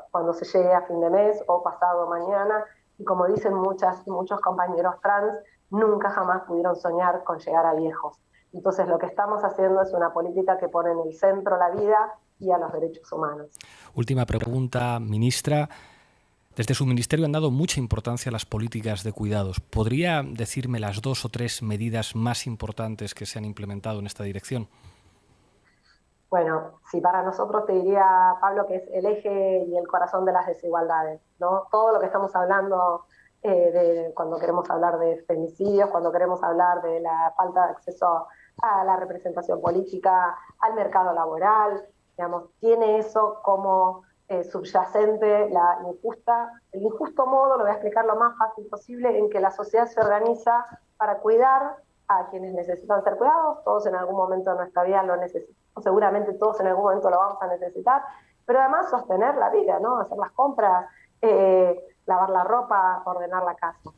cuando se llegue a fin de mes o pasado mañana. Y como dicen muchas y muchos compañeros trans, nunca jamás pudieron soñar con llegar a viejos. Entonces lo que estamos haciendo es una política que pone en el centro la vida y a los derechos humanos. Última pregunta, ministra. Desde su ministerio han dado mucha importancia a las políticas de cuidados. ¿Podría decirme las 2 o 3 medidas más importantes que se han implementado en esta dirección? Bueno, sí, para nosotros te diría, Pablo, que es el eje y el corazón de las desigualdades, ¿no? Todo lo que estamos hablando cuando queremos hablar de femicidios, cuando queremos hablar de la falta de acceso a la representación política, al mercado laboral, digamos, tiene eso como subyacente el injusto modo, lo voy a explicar lo más fácil posible, en que la sociedad se organiza para cuidar a quienes necesitan ser cuidados. Todos en algún momento de nuestra vida lo necesitamos, seguramente todos en algún momento lo vamos a necesitar, pero además sostener la vida, ¿no? Hacer las compras, lavar la ropa, ordenar la casa.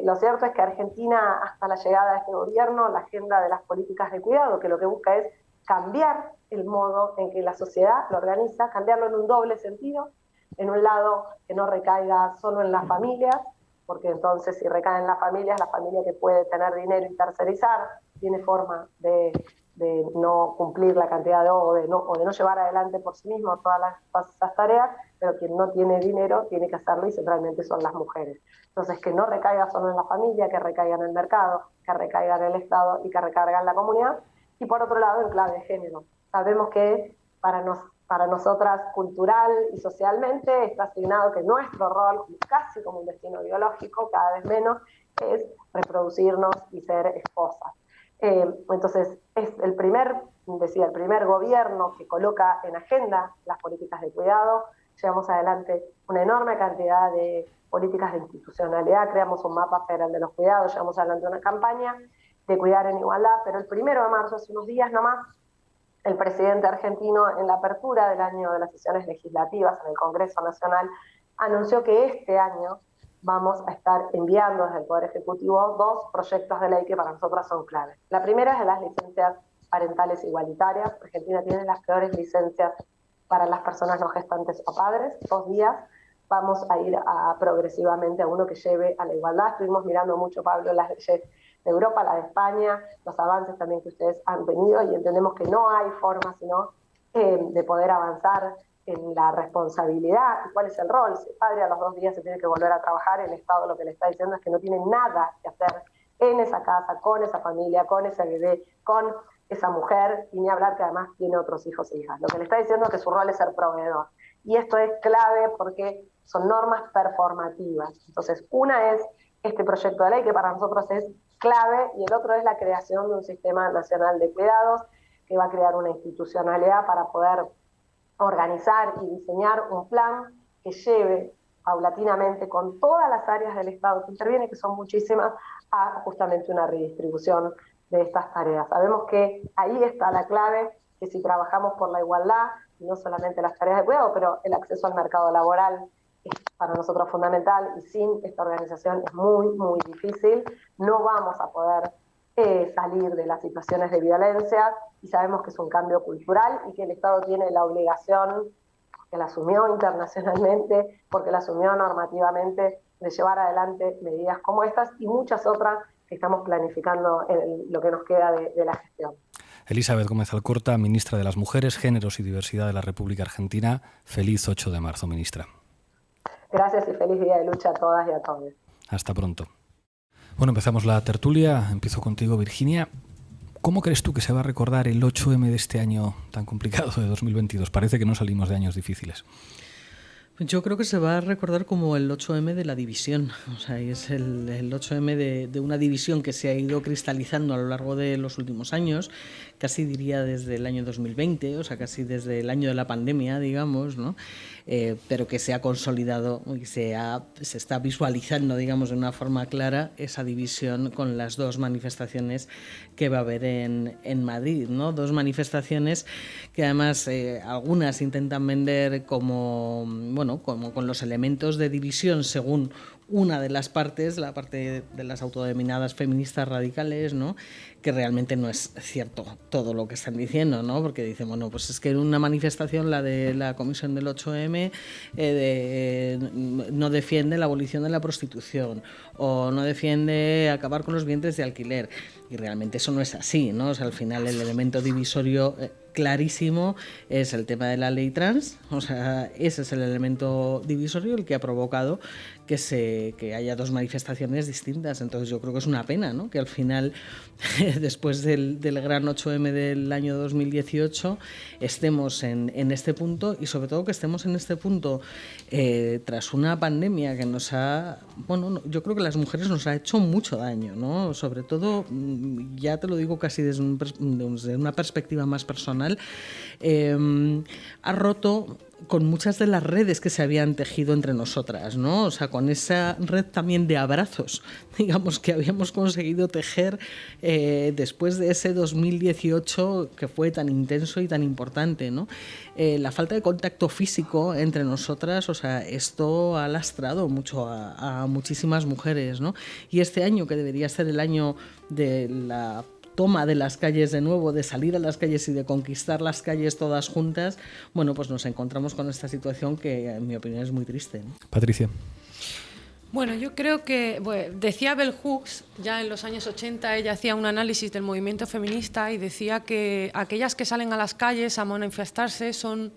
Lo cierto es que Argentina, hasta la llegada de este gobierno, la agenda de las políticas de cuidado, que lo que busca es cambiar el modo en que la sociedad lo organiza, cambiarlo en un doble sentido. En un lado, que no recaiga solo en las familias, porque entonces si recae en las familias, la familia que puede tener dinero y tercerizar tiene forma de no cumplir la cantidad o de no llevar adelante por sí mismo todas esas tareas, pero quien no tiene dinero tiene que hacerlo, y centralmente son las mujeres. Entonces, que no recaiga solo en la familia, que recaiga en el mercado, que recaiga en el Estado y que recaiga en la comunidad. Y por otro lado, en clave de género. Sabemos que para nosotras, cultural y socialmente, está asignado que nuestro rol, casi como un destino biológico, cada vez menos, es reproducirnos y ser esposas. Entonces, es el primer gobierno que coloca en agenda las políticas de cuidado. Llevamos adelante una enorme cantidad de políticas de institucionalidad, creamos un mapa federal de los cuidados, llevamos adelante una campaña de cuidar en igualdad, pero el 1 de marzo, hace unos días nomás, el presidente argentino, en la apertura del año de las sesiones legislativas en el Congreso Nacional, anunció que este año vamos a estar enviando desde el Poder Ejecutivo 2 proyectos de ley que para nosotras son claves. La primera es de las licencias parentales igualitarias. Argentina tiene las peores licencias para las personas no gestantes o padres, 2 días. Vamos a ir progresivamente a uno que lleve a la igualdad. Estuvimos mirando mucho, Pablo, las leyes de Europa, la de España, los avances también que ustedes han tenido, y entendemos que no hay forma sino de poder avanzar en la responsabilidad. ¿Y cuál es el rol? Si el padre a los 2 días se tiene que volver a trabajar, el Estado lo que le está diciendo es que no tiene nada que hacer en esa casa, con esa familia, con ese bebé, con esa mujer, y ni hablar que además tiene otros hijos e hijas. Lo que le está diciendo es que su rol es ser proveedor. Y esto es clave porque son normas performativas. Entonces, una es este proyecto de ley que para nosotros es clave, y el otro es la creación de un sistema nacional de cuidados que va a crear una institucionalidad para poder organizar y diseñar un plan que lleve paulatinamente con todas las áreas del Estado que interviene, que son muchísimas, a justamente una redistribución de estas tareas. Sabemos que ahí está la clave, que si trabajamos por la igualdad, no solamente las tareas de cuidado, pero el acceso al mercado laboral es para nosotros fundamental, y sin esta organización es muy, muy difícil. No vamos a poder salir de las situaciones de violencia, y sabemos que es un cambio cultural y que el Estado tiene la obligación, que la asumió internacionalmente, porque la asumió normativamente, de llevar adelante medidas como estas y muchas otras que estamos planificando en lo que nos queda de la gestión. Elizabeth Gómez Alcorta, ministra de las Mujeres, Géneros y Diversidad de la República Argentina. Feliz 8 de marzo, ministra. Gracias y feliz día de lucha a todas y a todos. Hasta pronto. Bueno, empezamos la tertulia. Empiezo contigo, Virginia. ¿Cómo crees tú que se va a recordar el 8M de este año tan complicado de 2022? Parece que no salimos de años difíciles. Yo creo que se va a recordar como el 8M de la división. O sea, es el 8M de una división que se ha ido cristalizando a lo largo de los últimos años, casi diría desde el año 2020, o sea, casi desde el año de la pandemia, digamos, ¿no? Pero que se ha consolidado y se está visualizando, digamos, de una forma clara esa división con las dos manifestaciones que va a haber en Madrid, ¿no? Dos manifestaciones que además algunas intentan vender como con los elementos de división según una de las partes, la parte de las autodenominadas feministas radicales, ¿no? Que realmente no es cierto todo lo que están diciendo, ¿no? Porque dicen, bueno, pues es que en una manifestación, la de la comisión del 8M, no defiende la abolición de la prostitución o no defiende acabar con los vientres de alquiler. Y realmente eso no es así, ¿no? O sea, al final el elemento divisorio clarísimo es el tema de la ley trans. O sea, ese es el elemento divisorio, el que ha provocado que haya dos manifestaciones distintas. Entonces yo creo que es una pena, ¿no? Que al final, después del gran 8M del año 2018, estemos en este punto, y sobre todo que estemos en este punto tras una pandemia que nos ha, yo creo que a las mujeres nos ha hecho mucho daño, ¿no? Sobre todo, ya te lo digo casi desde una perspectiva más personal, ha roto con muchas de las redes que se habían tejido entre nosotras, ¿no? O sea, con esa red también de abrazos, digamos, que habíamos conseguido tejer después de ese 2018 que fue tan intenso y tan importante, ¿no? La falta de contacto físico entre nosotras, o sea, esto ha lastrado mucho a muchísimas mujeres, ¿no? Y este año, que debería ser el año de la toma de las calles de nuevo, de salir a las calles y de conquistar las calles todas juntas, pues nos encontramos con esta situación que, en mi opinión, es muy triste, ¿no? Patricia. Bueno, yo creo que, decía Bell Hooks, ya en los años 80, ella hacía un análisis del movimiento feminista y decía que aquellas que salen a las calles a manifestarse son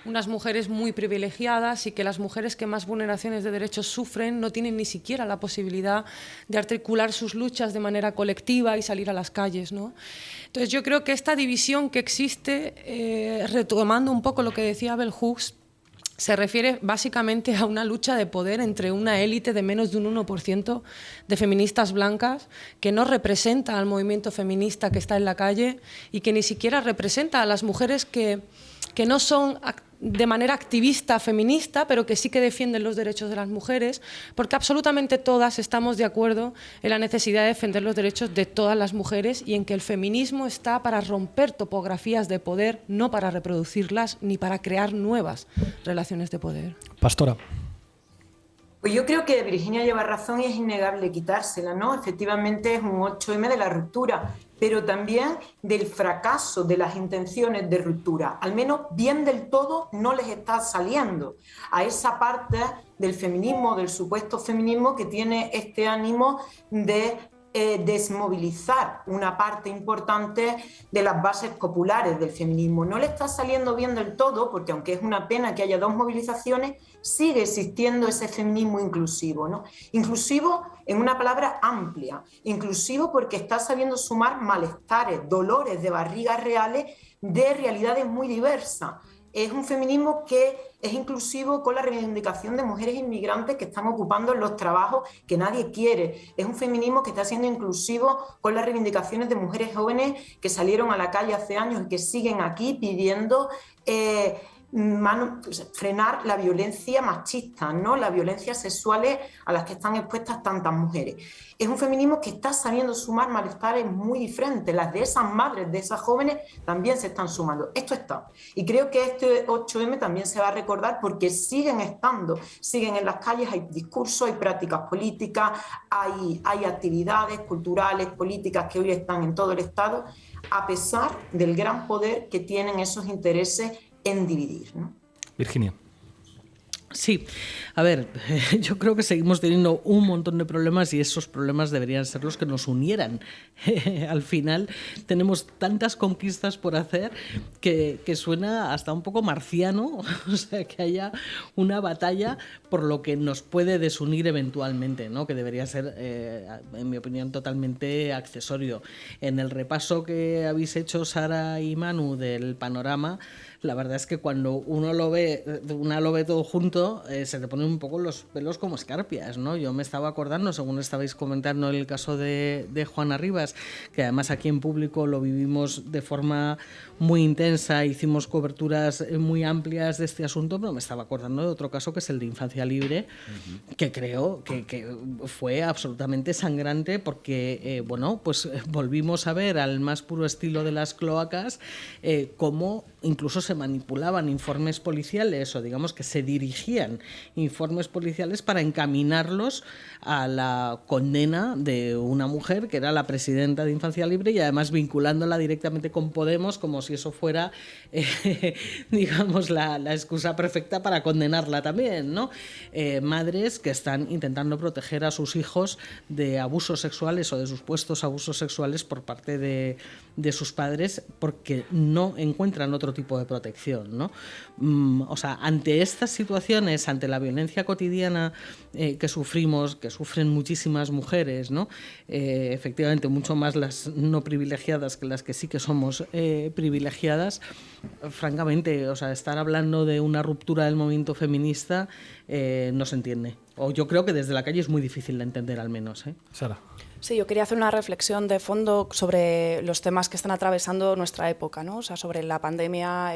unas mujeres muy privilegiadas, y que las mujeres que más vulneraciones de derechos sufren no tienen ni siquiera la posibilidad de articular sus luchas de manera colectiva y salir a las calles, ¿no? Entonces yo creo que esta división que existe, retomando un poco lo que decía Bell Hooks, se refiere básicamente a una lucha de poder entre una élite de menos de un 1% de feministas blancas, que no representa al movimiento feminista que está en la calle y que ni siquiera representa a las mujeres que no son de manera activista feminista, pero que sí que defienden los derechos de las mujeres, porque absolutamente todas estamos de acuerdo en la necesidad de defender los derechos de todas las mujeres, y en que el feminismo está para romper topografías de poder, no para reproducirlas ni para crear nuevas relaciones de poder. Pastora. Pues yo creo que Virginia lleva razón y es innegable quitársela, ¿no? Efectivamente es un 8M de la ruptura, pero también del fracaso de las intenciones de ruptura. Al menos bien del todo no les está saliendo a esa parte del feminismo, del supuesto feminismo, que tiene este ánimo de desmovilizar una parte importante de las bases populares del feminismo. No le está saliendo bien del todo, porque aunque es una pena que haya dos movilizaciones, sigue existiendo ese feminismo inclusivo, ¿no? Inclusivo en una palabra amplia, inclusivo porque está sabiendo sumar malestares, dolores de barrigas reales de realidades muy diversas. Es un feminismo que es inclusivo con la reivindicación de mujeres inmigrantes que están ocupando los trabajos que nadie quiere. Es un feminismo que está siendo inclusivo con las reivindicaciones de mujeres jóvenes que salieron a la calle hace años y que siguen aquí pidiendo frenar la violencia machista, ¿no? Las violencias sexuales a las que están expuestas tantas mujeres. Es un feminismo que está sabiendo sumar malestares muy diferentes. Las de esas madres, de esas jóvenes, también se están sumando. Esto está. Y creo que este 8M también se va a recordar porque siguen en las calles, hay discursos, hay prácticas políticas, hay actividades culturales, políticas que hoy están en todo el Estado, a pesar del gran poder que tienen esos intereses en dividir, ¿no? Virginia. Sí, a ver, yo creo que seguimos teniendo un montón de problemas y esos problemas deberían ser los que nos unieran. Al final tenemos tantas conquistas por hacer que suena hasta un poco marciano, o sea, que haya una batalla por lo que nos puede desunir eventualmente, ¿no? Que debería ser, en mi opinión, totalmente accesorio. En el repaso que habéis hecho Sara y Manu del panorama, la verdad es que cuando uno lo ve todo junto, se le ponen un poco los pelos como escarpias, ¿no? Yo me estaba acordando, según estabais comentando, el caso de Juana Rivas, que además aquí en público lo vivimos de forma muy intensa, hicimos coberturas muy amplias de este asunto, pero me estaba acordando de otro caso que es el de Infancia Libre, que creo que fue absolutamente sangrante porque, pues volvimos a ver al más puro estilo de las cloacas cómo incluso se manipulaban informes policiales o digamos que se dirigían informes policiales para encaminarlos a la condena de una mujer que era la presidenta de Infancia Libre y además vinculándola directamente con Podemos como si eso fuera digamos la excusa perfecta para condenarla también, ¿no? Madres que están intentando proteger a sus hijos de abusos sexuales o de supuestos abusos sexuales por parte de sus padres porque no encuentran otro tipo de protección, ¿no? O sea, ante estas situaciones, ante la violencia cotidiana que sufrimos, que sufren muchísimas mujeres, ¿no? Efectivamente, mucho más las no privilegiadas que las que sí que somos privilegiadas, francamente, o sea, estar hablando de una ruptura del movimiento feminista no se entiende. O yo creo que desde la calle es muy difícil de entender, al menos, ¿eh? Sara. Sí, yo quería hacer una reflexión de fondo sobre los temas que están atravesando nuestra época, ¿no? O sea, sobre la pandemia,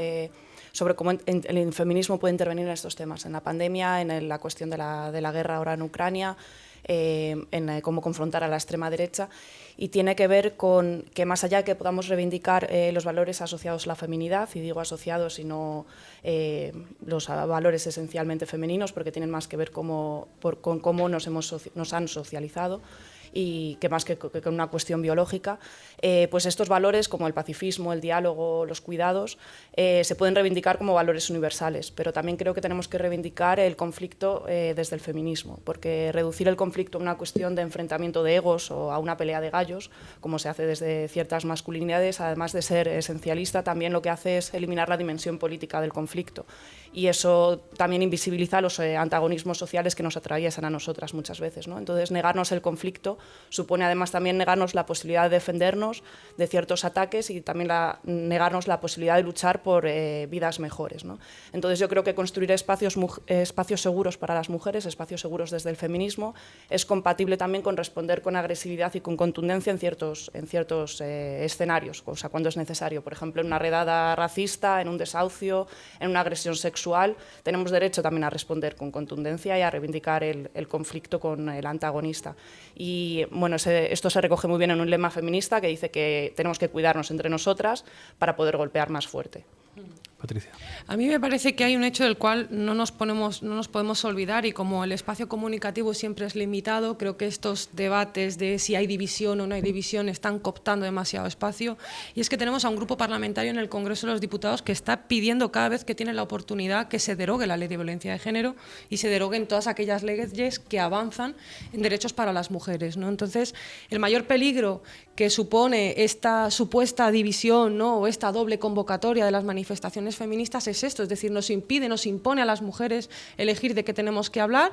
sobre cómo el feminismo puede intervenir en estos temas. En la pandemia, en la cuestión de la guerra ahora en Ucrania, en cómo confrontar a la extrema derecha. Y tiene que ver con que más allá de que podamos reivindicar los valores asociados a la feminidad, y digo asociados y no los valores esencialmente femeninos, porque tienen más que ver con cómo nos han socializado, y que más que con una cuestión biológica, pues estos valores como el pacifismo, el diálogo, los cuidados, se pueden reivindicar como valores universales, pero también creo que tenemos que reivindicar el conflicto desde el feminismo, porque reducir el conflicto a una cuestión de enfrentamiento de egos o a una pelea de gallos, como se hace desde ciertas masculinidades, además de ser esencialista, también lo que hace es eliminar la dimensión política del conflicto. Y eso también invisibiliza los antagonismos sociales que nos atraviesan a nosotras muchas veces, ¿no? Entonces, negarnos el conflicto supone además también negarnos la posibilidad de defendernos de ciertos ataques y también negarnos la posibilidad de luchar por vidas mejores, ¿no? Entonces, yo creo que construir espacios seguros para las mujeres, espacios seguros desde el feminismo, es compatible también con responder con agresividad y con contundencia en ciertos escenarios, o sea, cuando es necesario. Por ejemplo, en una redada racista, en un desahucio, en una agresión sexual, tenemos derecho también a responder con contundencia y a reivindicar el conflicto con el antagonista. Y bueno, esto se recoge muy bien en un lema feminista que dice que tenemos que cuidarnos entre nosotras para poder golpear más fuerte. Patricia. A mí me parece que hay un hecho del cual no nos podemos olvidar, y como el espacio comunicativo siempre es limitado, creo que estos debates de si hay división o no hay división están cooptando demasiado espacio, y es que tenemos a un grupo parlamentario en el Congreso de los Diputados que está pidiendo cada vez que tiene la oportunidad que se derogue la Ley de Violencia de Género y se deroguen todas aquellas leyes que avanzan en derechos para las mujeres, ¿no? Entonces, el mayor peligro que supone esta supuesta división, ¿no?, o esta doble convocatoria de las manifestaciones feministas es esto, es decir, nos impone a las mujeres elegir de qué tenemos que hablar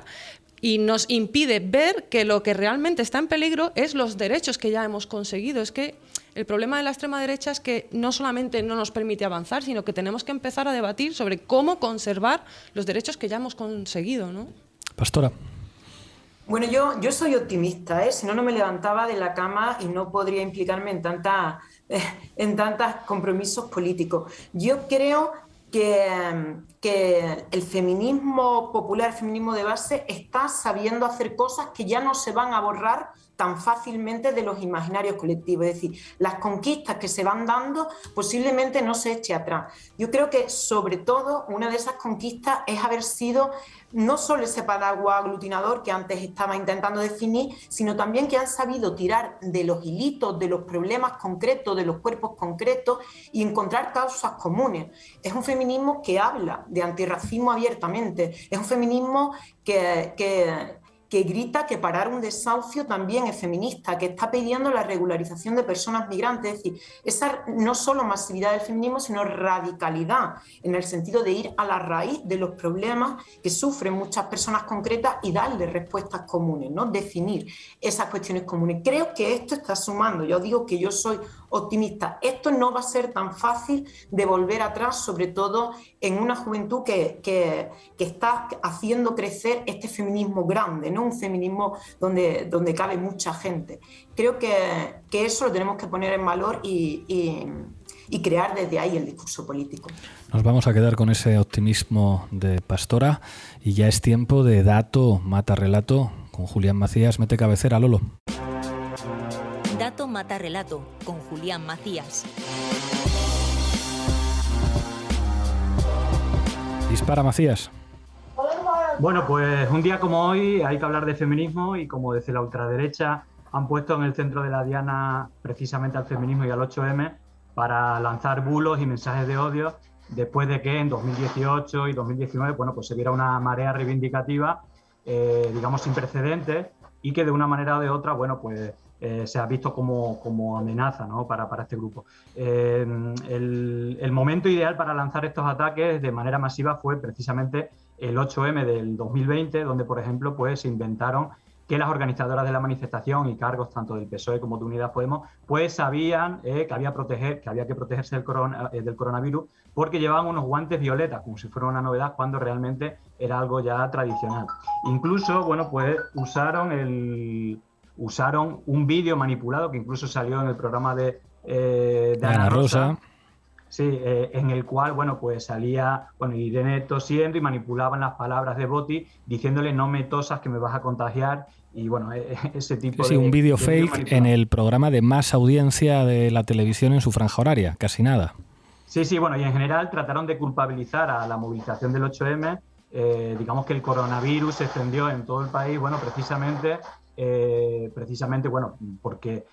y nos impide ver que lo que realmente está en peligro es los derechos que ya hemos conseguido. Es que el problema de la extrema derecha es que no solamente no nos permite avanzar, sino que tenemos que empezar a debatir sobre cómo conservar los derechos que ya hemos conseguido, ¿no? Pastora. Bueno, yo soy optimista, ¿eh? Si no, no me levantaba de la cama y no podría implicarme en tantos compromisos políticos. Yo creo que que el feminismo popular, el feminismo de base, está sabiendo hacer cosas que ya no se van a borrar tan fácilmente de los imaginarios colectivos. Es decir, las conquistas que se van dando posiblemente no se eche atrás. Yo creo que, sobre todo, una de esas conquistas es haber sido no solo ese paraguas aglutinador que antes estaba intentando definir, sino también que han sabido tirar de los hilitos, de los problemas concretos, de los cuerpos concretos y encontrar causas comunes. Es un feminismo que habla de antirracismo abiertamente, es un feminismo que grita que parar un desahucio también es feminista, que está pidiendo la regularización de personas migrantes. Es decir, esa no solo masividad del feminismo, sino radicalidad, en el sentido de ir a la raíz de los problemas que sufren muchas personas concretas y darle respuestas comunes, ¿no? Definir esas cuestiones comunes. Creo que esto está sumando. Yo digo que yo soy optimista. Esto no va a ser tan fácil de volver atrás, sobre todo en una juventud que está haciendo crecer este feminismo grande, ¿no? Un feminismo donde cabe mucha gente. Creo que eso lo tenemos que poner en valor y crear desde ahí el discurso político. Nos vamos a quedar con ese optimismo de Pastora y ya es tiempo de Dato Mata Relato con Julián Macías. Mete cabecera, Lolo. Dato Mata Relato con Julián Macías. Dispara, Macías. Bueno, pues un día como hoy hay que hablar de feminismo y como desde la ultraderecha han puesto en el centro de la diana precisamente al feminismo y al 8M para lanzar bulos y mensajes de odio después de que en 2018 y 2019 pues se viera una marea reivindicativa, digamos, sin precedentes y que de una manera o de otra, se ha visto como amenaza, ¿no? para este grupo. El momento ideal para lanzar estos ataques de manera masiva fue precisamente el 8M del 2020, donde, por ejemplo, se inventaron que las organizadoras de la manifestación y cargos tanto del PSOE como de Unidas Podemos, sabían que había que protegerse del coronavirus porque llevaban unos guantes violetas, como si fuera una novedad, cuando realmente era algo ya tradicional. Incluso, usaron un vídeo manipulado que incluso salió en el programa de Ana Rosa. Sí, en el cual, salía Irene tosiendo y manipulaban las palabras de Boti diciéndole no me tosas que me vas a contagiar y ese tipo de... Sí, un vídeo fake en el programa de más audiencia de la televisión en su franja horaria, casi nada. Sí, y en general trataron de culpabilizar a la movilización del 8M, digamos que el coronavirus se extendió en todo el país, precisamente porque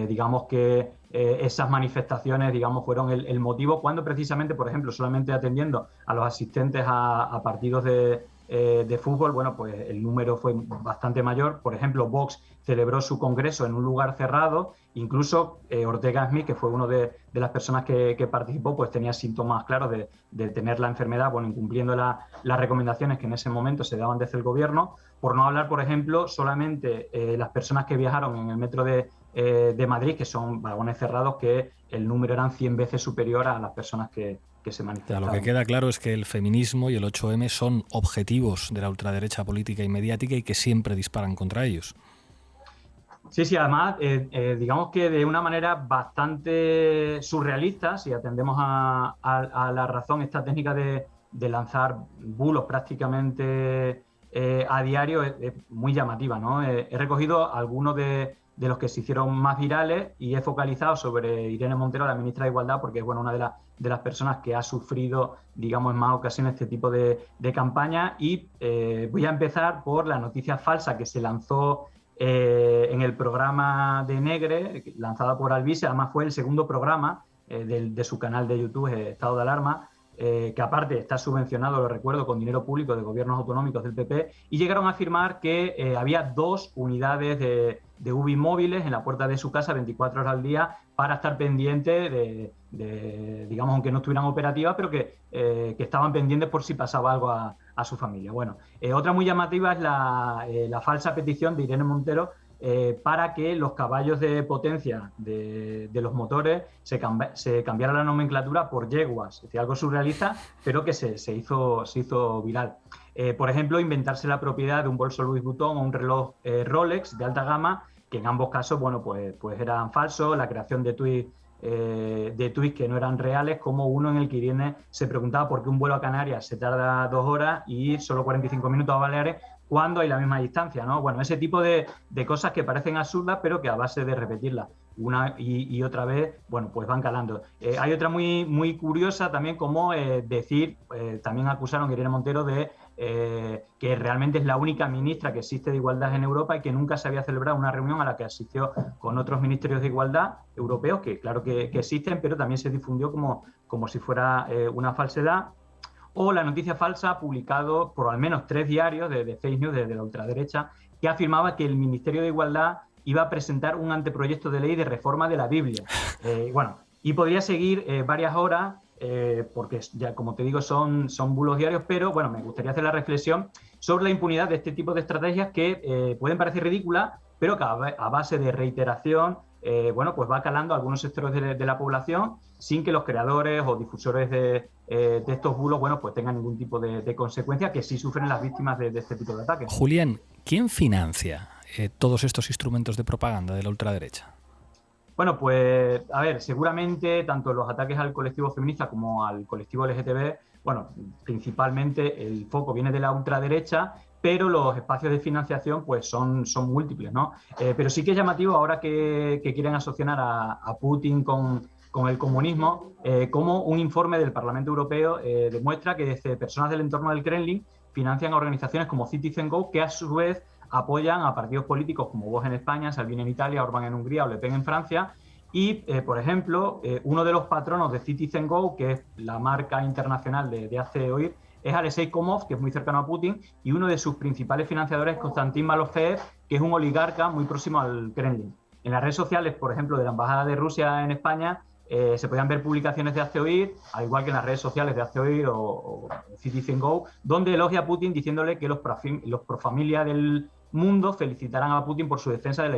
digamos que esas manifestaciones fueron el motivo cuando precisamente, por ejemplo, solamente atendiendo a los asistentes a partidos de fútbol, el número fue bastante mayor. Por ejemplo, Vox celebró su congreso en un lugar cerrado, incluso Ortega Smith, que fue una de las personas que participó, tenía síntomas claros de tener la enfermedad, incumpliendo las recomendaciones que en ese momento se daban desde el gobierno, por no hablar, por ejemplo, solamente las personas que viajaron en el metro de Madrid, que son vagones cerrados, que el número eran 100 veces superior a las personas que se manifestaban. Lo que queda claro es que el feminismo y el 8M son objetivos de la ultraderecha política y mediática y que siempre disparan contra ellos. Sí, además, digamos que de una manera bastante surrealista, si atendemos a la razón, esta técnica de lanzar bulos prácticamente a diario es muy llamativa, ¿no? He recogido algunos de los que se hicieron más virales y he focalizado sobre Irene Montero, la ministra de Igualdad, porque es una de las personas que ha sufrido, digamos, en más ocasiones este tipo de campaña. Y voy a empezar por la noticia falsa que se lanzó en el programa de Negre, lanzada por Alvise. Además fue el segundo programa de su canal de YouTube, Estado de Alarma, que aparte está subvencionado, lo recuerdo, con dinero público de gobiernos autonómicos del PP, y llegaron a afirmar que había 2 unidades de UBI móviles en la puerta de su casa 24 horas al día para estar pendientes de digamos, aunque no estuvieran operativas, pero que estaban pendientes por si pasaba algo a su familia. Otra muy llamativa es la falsa petición de Irene Montero para que los caballos de potencia de los motores se cambiara la nomenclatura por yeguas. Es decir, algo surrealista, pero que se hizo viral. Por ejemplo, inventarse la propiedad de un bolso Louis Vuitton o un reloj Rolex de alta gama, que en ambos casos, pues eran falsos. La creación de tuits de tuits que no eran reales, como uno en el que Irene se preguntaba por qué un vuelo a Canarias se tarda 2 horas y solo 45 minutos a Baleares cuando hay la misma distancia, ¿no? Bueno, ese tipo de cosas que parecen absurdas, pero que a base de repetirlas una y otra vez, bueno, pues van calando. Hay otra muy, muy curiosa también, como también acusaron a Irene Montero de que realmente es la única ministra que existe de igualdad en Europa y que nunca se había celebrado una reunión a la que asistió con otros ministerios de igualdad europeos, que claro que existen, pero también se difundió como si fuera una falsedad. O la noticia falsa publicado por al menos 3 diarios de fake news de la ultraderecha, que afirmaba que el Ministerio de Igualdad iba a presentar un anteproyecto de ley de reforma de la Biblia. Bueno, y podría seguir varias horas, porque ya, como te digo, son bulos diarios, pero bueno, me gustaría hacer la reflexión sobre la impunidad de este tipo de estrategias que pueden parecer ridículas, pero que a base de reiteración, bueno, pues va calando a algunos sectores de la población sin que los creadores o difusores de estos bulos, bueno, pues tengan ningún tipo de consecuencia que sí sufren las víctimas de este tipo de ataques. Julián, ¿quién financia todos estos instrumentos de propaganda de la ultraderecha? Bueno, pues, a ver, seguramente tanto los ataques al colectivo feminista como al colectivo LGTB, bueno, principalmente el foco viene de la ultraderecha, pero los espacios de financiación pues son múltiples, ¿no? Pero sí que es llamativo ahora que quieren asociar a Putin con el comunismo, como un informe del Parlamento Europeo demuestra que desde personas del entorno del Kremlin financian a organizaciones como Citizen Go, que a su vez apoyan a partidos políticos como Vox en España, Salvini en Italia, Orbán en Hungría o Le Pen en Francia. Y, por ejemplo, uno de los patronos de Citizen Go, que es la marca internacional de Hazte Oír, es Alexei Komov, que es muy cercano a Putin, y uno de sus principales financiadores es Konstantin Malofeev, que es un oligarca muy próximo al Kremlin. En las redes sociales, por ejemplo, de la Embajada de Rusia en España, se podían ver publicaciones de Hazte Oír, al igual que en las redes sociales de Hazte Oír o Citizen Go, donde elogia a Putin diciéndole que los pro familia del mundo felicitarán a Putin por su defensa de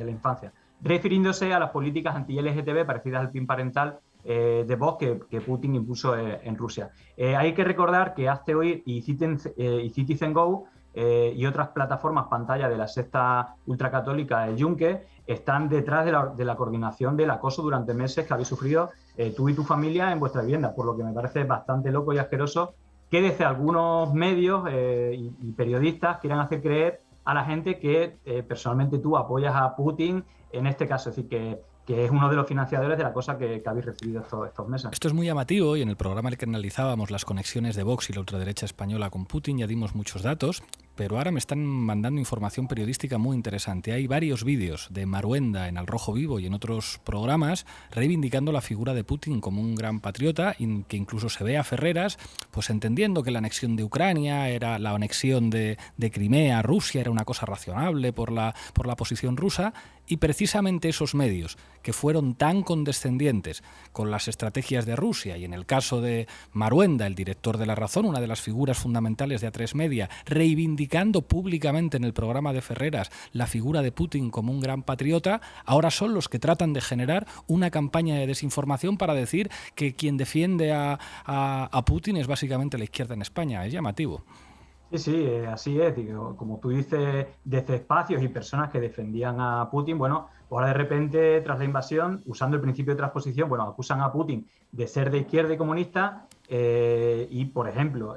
la infancia, refiriéndose a las políticas anti-LGTB parecidas al PIN parental de Vox que Putin impuso en Rusia. Hay que recordar que Hazte Oír y Citizen Go y otras plataformas pantalla de la secta ultracatólica el Yunque están detrás de la coordinación del acoso durante meses que habéis sufrido tú y tu familia en vuestra vivienda, por lo que me parece bastante loco y asqueroso que desde algunos medios y periodistas quieran hacer creer a la gente que personalmente tú apoyas a Putin en este caso, es decir, que es uno de los financiadores de la cosa que habéis recibido estos meses. Esto es muy llamativo y en el programa en el que analizábamos las conexiones de Vox y la ultraderecha española con Putin ya dimos muchos datos, pero ahora me están mandando información periodística muy interesante. Hay varios vídeos de Maruenda en Al Rojo Vivo y en otros programas reivindicando la figura de Putin como un gran patriota, que incluso se ve a Ferreras pues entendiendo que la anexión de Ucrania, era la anexión de Crimea a Rusia, era una cosa razonable por la posición rusa, y precisamente esos medios que fueron tan condescendientes con las estrategias de Rusia, y en el caso de Maruenda, el director de La Razón, una de las figuras fundamentales de A3 Media, reivindicando públicamente en el programa de Ferreras la figura de Putin como un gran patriota, ahora son los que tratan de generar una campaña de desinformación para decir que quien defiende a Putin es básicamente la izquierda en España. Es llamativo. Sí, así es. Digo, como tú dices, desde espacios y personas que defendían a Putin, bueno, ahora de repente, tras la invasión, usando el principio de transposición, bueno, acusan a Putin de ser de izquierda y comunista y, por ejemplo,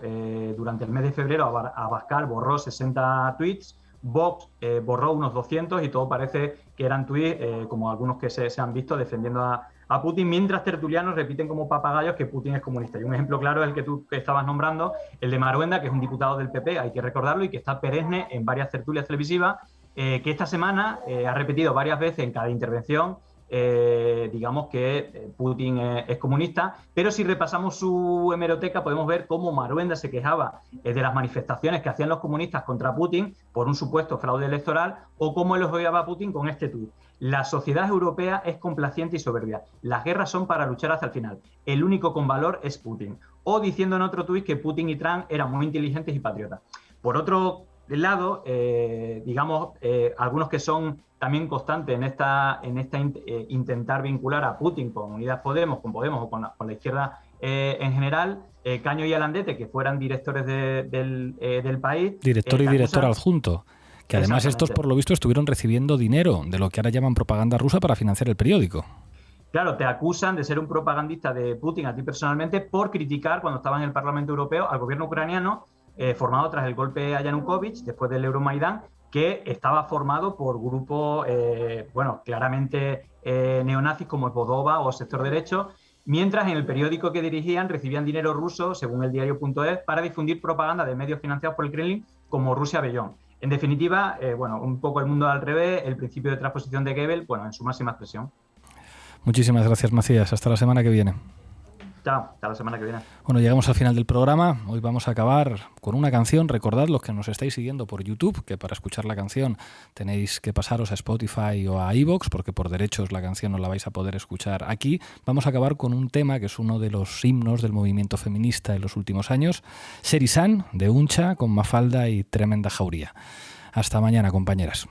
durante el mes de febrero Abascal borró 60 tweets, Vox borró unos 200 y todo parece que eran tweets, como algunos que se han visto, defendiendo a Putin, mientras tertulianos repiten como papagayos que Putin es comunista. Y un ejemplo claro es el que tú estabas nombrando, el de Maruenda, que es un diputado del PP, hay que recordarlo, y que está perenne en varias tertulias televisivas, que esta semana ha repetido varias veces en cada intervención, digamos que Putin es comunista, pero si repasamos su hemeroteca podemos ver cómo Maruenda se quejaba de las manifestaciones que hacían los comunistas contra Putin por un supuesto fraude electoral, o cómo elogiaba a Putin con este tuit: la sociedad europea es complaciente y soberbia, las guerras son para luchar hasta el final, el único con valor es Putin. O diciendo en otro tuit que Putin y Trump eran muy inteligentes y patriotas. Por otro lado, digamos, algunos que son también constantes en esta intentar vincular a Putin con Unidas Podemos, con Podemos o con la izquierda en general, Caño y Alandete, que fueran directores del país. Director y director adjunto. Que además estos, por lo visto, estuvieron recibiendo dinero de lo que ahora llaman propaganda rusa para financiar el periódico. Claro, te acusan de ser un propagandista de Putin a ti personalmente por criticar, cuando estaba en el Parlamento Europeo, al gobierno ucraniano formado tras el golpe a Yanukovych, después del Euromaidán, que estaba formado por grupos, claramente neonazis como Bodova o Sector Derecho, mientras en el periódico que dirigían recibían dinero ruso, según el diario.es, para difundir propaganda de medios financiados por el Kremlin como Rusia Beyond. En definitiva, un poco el mundo al revés, el principio de transposición de Goebbels, en su máxima expresión. Muchísimas gracias, Macías. Hasta la semana que viene. Chao, hasta la semana que viene. Bueno, llegamos al final del programa. Hoy vamos a acabar con una canción. Recordad, los que nos estáis siguiendo por YouTube, que para escuchar la canción tenéis que pasaros a Spotify o a iVoox, porque por derechos la canción no la vais a poder escuchar aquí. Vamos a acabar con un tema que es uno de los himnos del movimiento feminista en los últimos años, Serisan, de Uncha, con Mafalda y Tremenda Jauría. Hasta mañana, compañeras.